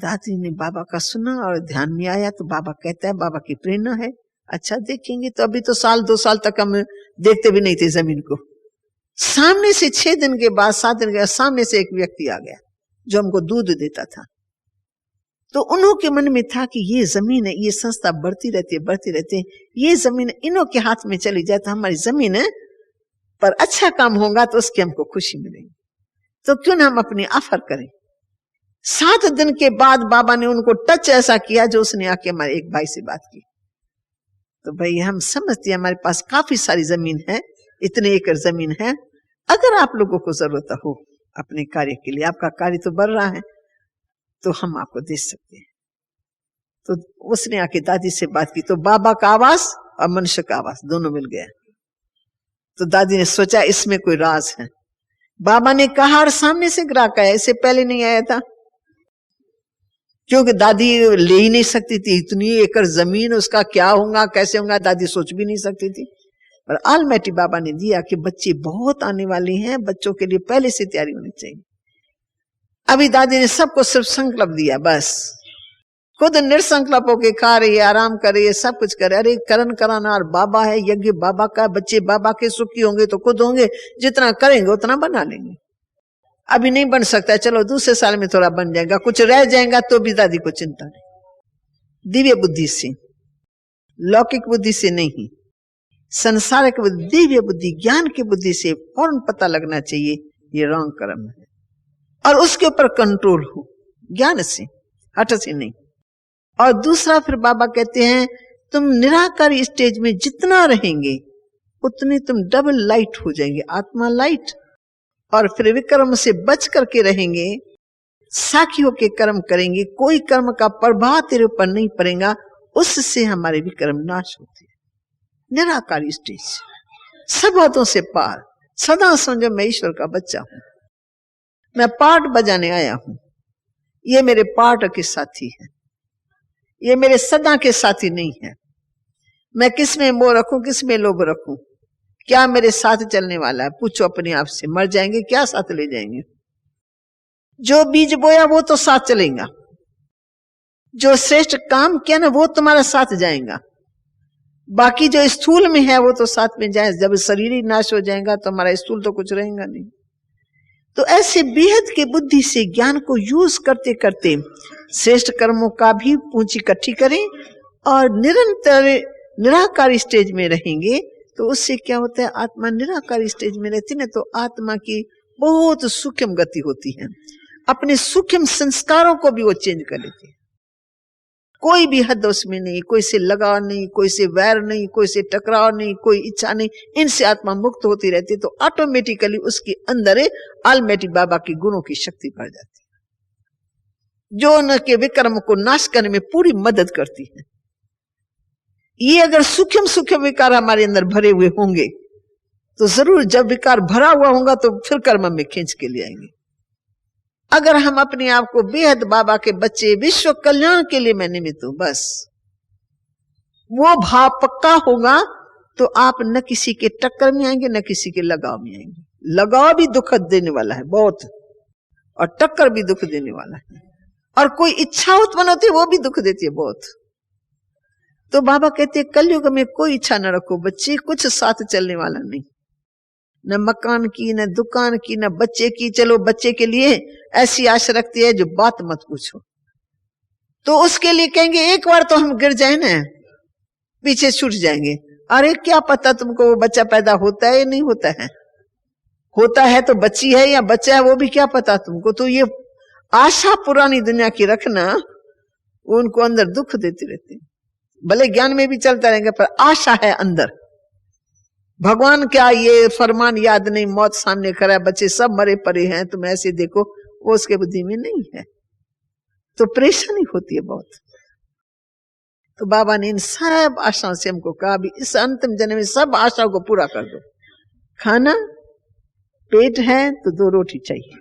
दादी ने बाबा का सुना और ध्यान में आया, तो बाबा कहता है बाबा की प्रेरणा है, अच्छा देखेंगे। तो अभी तो 1-2 साल तक हम देखते भी नहीं थे जमीन को। सामने से 6 दिन के बाद, 7 दिन के बाद सामने से एक व्यक्ति आ गया जो हमको दूध देता था। तो उन्हों के मन में था कि ये जमीन है, ये संस्था बढ़ती रहती है, ये जमीन इन्हों के हाथ में चली जाए तो हमारी जमीन है पर अच्छा काम होगा तो उसकी हमको खुशी मिलेगी, तो क्यों ना हम अपनी ऑफर करें। 7 दिन के बाद बाबा ने उनको टच ऐसा किया जो उसने आके हमारे एक भाई से बात की। तो भाई हम समझते हैं हमारे पास काफी सारी जमीन है, इतने एकड़ जमीन है, अगर आप लोगों को जरूरत हो अपने कार्य के लिए, आपका कार्य तो बढ़ रहा है, तो हम आपको दे सकते हैं। तो उसने आके दादी से बात की, तो बाबा का आवाज और मनुष्य का आवाज दोनों मिल गया। तो दादी ने सोचा इसमें कोई राज है। बाबा ने कहा और सामने से ग्राहक आया, इससे पहले नहीं आया था, क्योंकि दादी ले ही नहीं सकती थी इतनी एकड़ जमीन, उसका क्या होगा कैसे होगा दादी सोच भी नहीं सकती थी। पर ऑलमाइटी बाबा ने दिया कि बच्चे बहुत आने वाले हैं, बच्चों के लिए पहले से तैयारी होनी चाहिए। अभी दादी ने सबको सिर्फ संकल्प दिया, बस खुद निर्संकल्प होके खा रही है, आराम कर रही है, सब कुछ करे। अरे करण कराना और बाबा है, यज्ञ बाबा का, बच्चे बाबा के सुखी होंगे तो खुद होंगे, जितना करेंगे उतना बना लेंगे। अभी नहीं बन सकता, चलो दूसरे साल में थोड़ा बन जाएगा, कुछ रह जाएगा तो भी दादी को चिंता नहीं। दिव्य बुद्धि से, लौकिक बुद्धि से नहीं, संसारिक बुद्धि, दिव्य बुद्धि, ज्ञान की बुद्धि से फौरन पता लगना चाहिए ये रॉन्ग कर्म है, और उसके ऊपर कंट्रोल हो, ज्ञान से, हठ से नहीं। और दूसरा फिर बाबा कहते हैं तुम निराकारी स्टेज में जितना रहेंगे उतने तुम डबल लाइट हो जाएंगे, आत्मा लाइट। और फिर विकर्म से बच करके रहेंगे, साखियों के कर्म करेंगे, कोई कर्म का प्रभाव तेरे ऊपर नहीं पड़ेगा, उससे हमारे विकर्म नाश होते हैं। निराकारी स्टेज, सब बातों से पार, सदा समझो मैं ईश्वर का बच्चा हूं, मैं पाठ बजाने आया हूं, ये मेरे पाठ के साथी है, ये मेरे सदा के साथी नहीं है। मैं किस में मोह रखूं, किस में लोभ रखूं, क्या मेरे साथ चलने वाला है? पूछो अपने आप से, मर जाएंगे क्या साथ ले जाएंगे? जो बीज बोया वो तो साथ चलेगा, जो श्रेष्ठ काम किया ना वो तुम्हारा साथ जाएगा। बाकी जो स्थूल में है वो तो साथ में जाए, जब शरीर ही नाश हो जाएगा तो हमारा स्थूल तो कुछ रहेगा नहीं। तो ऐसे बेहद की बुद्धि से ज्ञान को यूज करते करते श्रेष्ठ कर्मों का भी पूंजी इकट्ठी करें और निरंतर निराकारी स्टेज में रहेंगे। तो उससे क्या होता है, आत्मा निराकारी स्टेज में रहती है तो आत्मा की बहुत सूक्ष्म गति होती है, अपने सूक्ष्म संस्कारों को भी वो चेंज कर लेती है। कोई भी हद उसमें नहीं, कोई से लगाव नहीं, कोई से वैर नहीं, कोई से टकराव नहीं, कोई इच्छा नहीं, इनसे आत्मा मुक्त होती रहती है। तो ऑटोमेटिकली उसके अंदर ऑलमाइटी बाबा की गुणों की शक्ति बढ़ जाती है, जो उनके विक्रम को नाश करने में पूरी मदद करती है। ये अगर सूक्ष्म सूक्ष्म विकार हमारे अंदर भरे हुए होंगे तो जरूर जब विकार भरा हुआ होगा तो फिर कर्म में खींच के ले आएंगे। अगर हम अपने आप को बेहद बाबा के बच्चे, विश्व कल्याण के लिए मैं निमित्त हूं, बस वो भाव पक्का होगा तो आप न किसी के टक्कर में आएंगे न किसी के लगाव में आएंगे। लगाव भी दुख देने वाला है बहुत, और टक्कर भी दुख देने वाला है, और कोई इच्छा उत्पन्न होती है वो भी दुख देती है बहुत। तो बाबा कहते हैं कलयुग में कोई इच्छा न रखो बच्चे, कुछ साथ चलने वाला नहीं, न मकान की, न दुकान की, न बच्चे की। चलो बच्चे के लिए ऐसी आशा रखती है जो बात मत पूछो, तो उसके लिए कहेंगे एक बार तो हम गिर जाए ना, पीछे छूट जाएंगे। अरे क्या पता तुमको वो बच्चा पैदा होता है या नहीं होता है, होता है तो बच्ची है या बच्चा है वो भी क्या पता तुमको। तो ये आशा पुरानी दुनिया की रखना उनको अंदर दुख देती रहती है। भले ज्ञान में भी चलता रहेंगे पर आशा है अंदर। भगवान क्या ये फरमान याद नहीं, मौत सामने खड़ा है, बच्चे सब मरे पड़े हैं, तुम ऐसे देखो, वो उसके बुद्धि में नहीं है, तो परेशानी होती है बहुत। तो बाबा ने इन सब आशाओं से हमको कहा भी इस अंतिम जन्म में सब आशाओं को पूरा कर दो। खाना पेट है तो 2 रोटी चाहिए,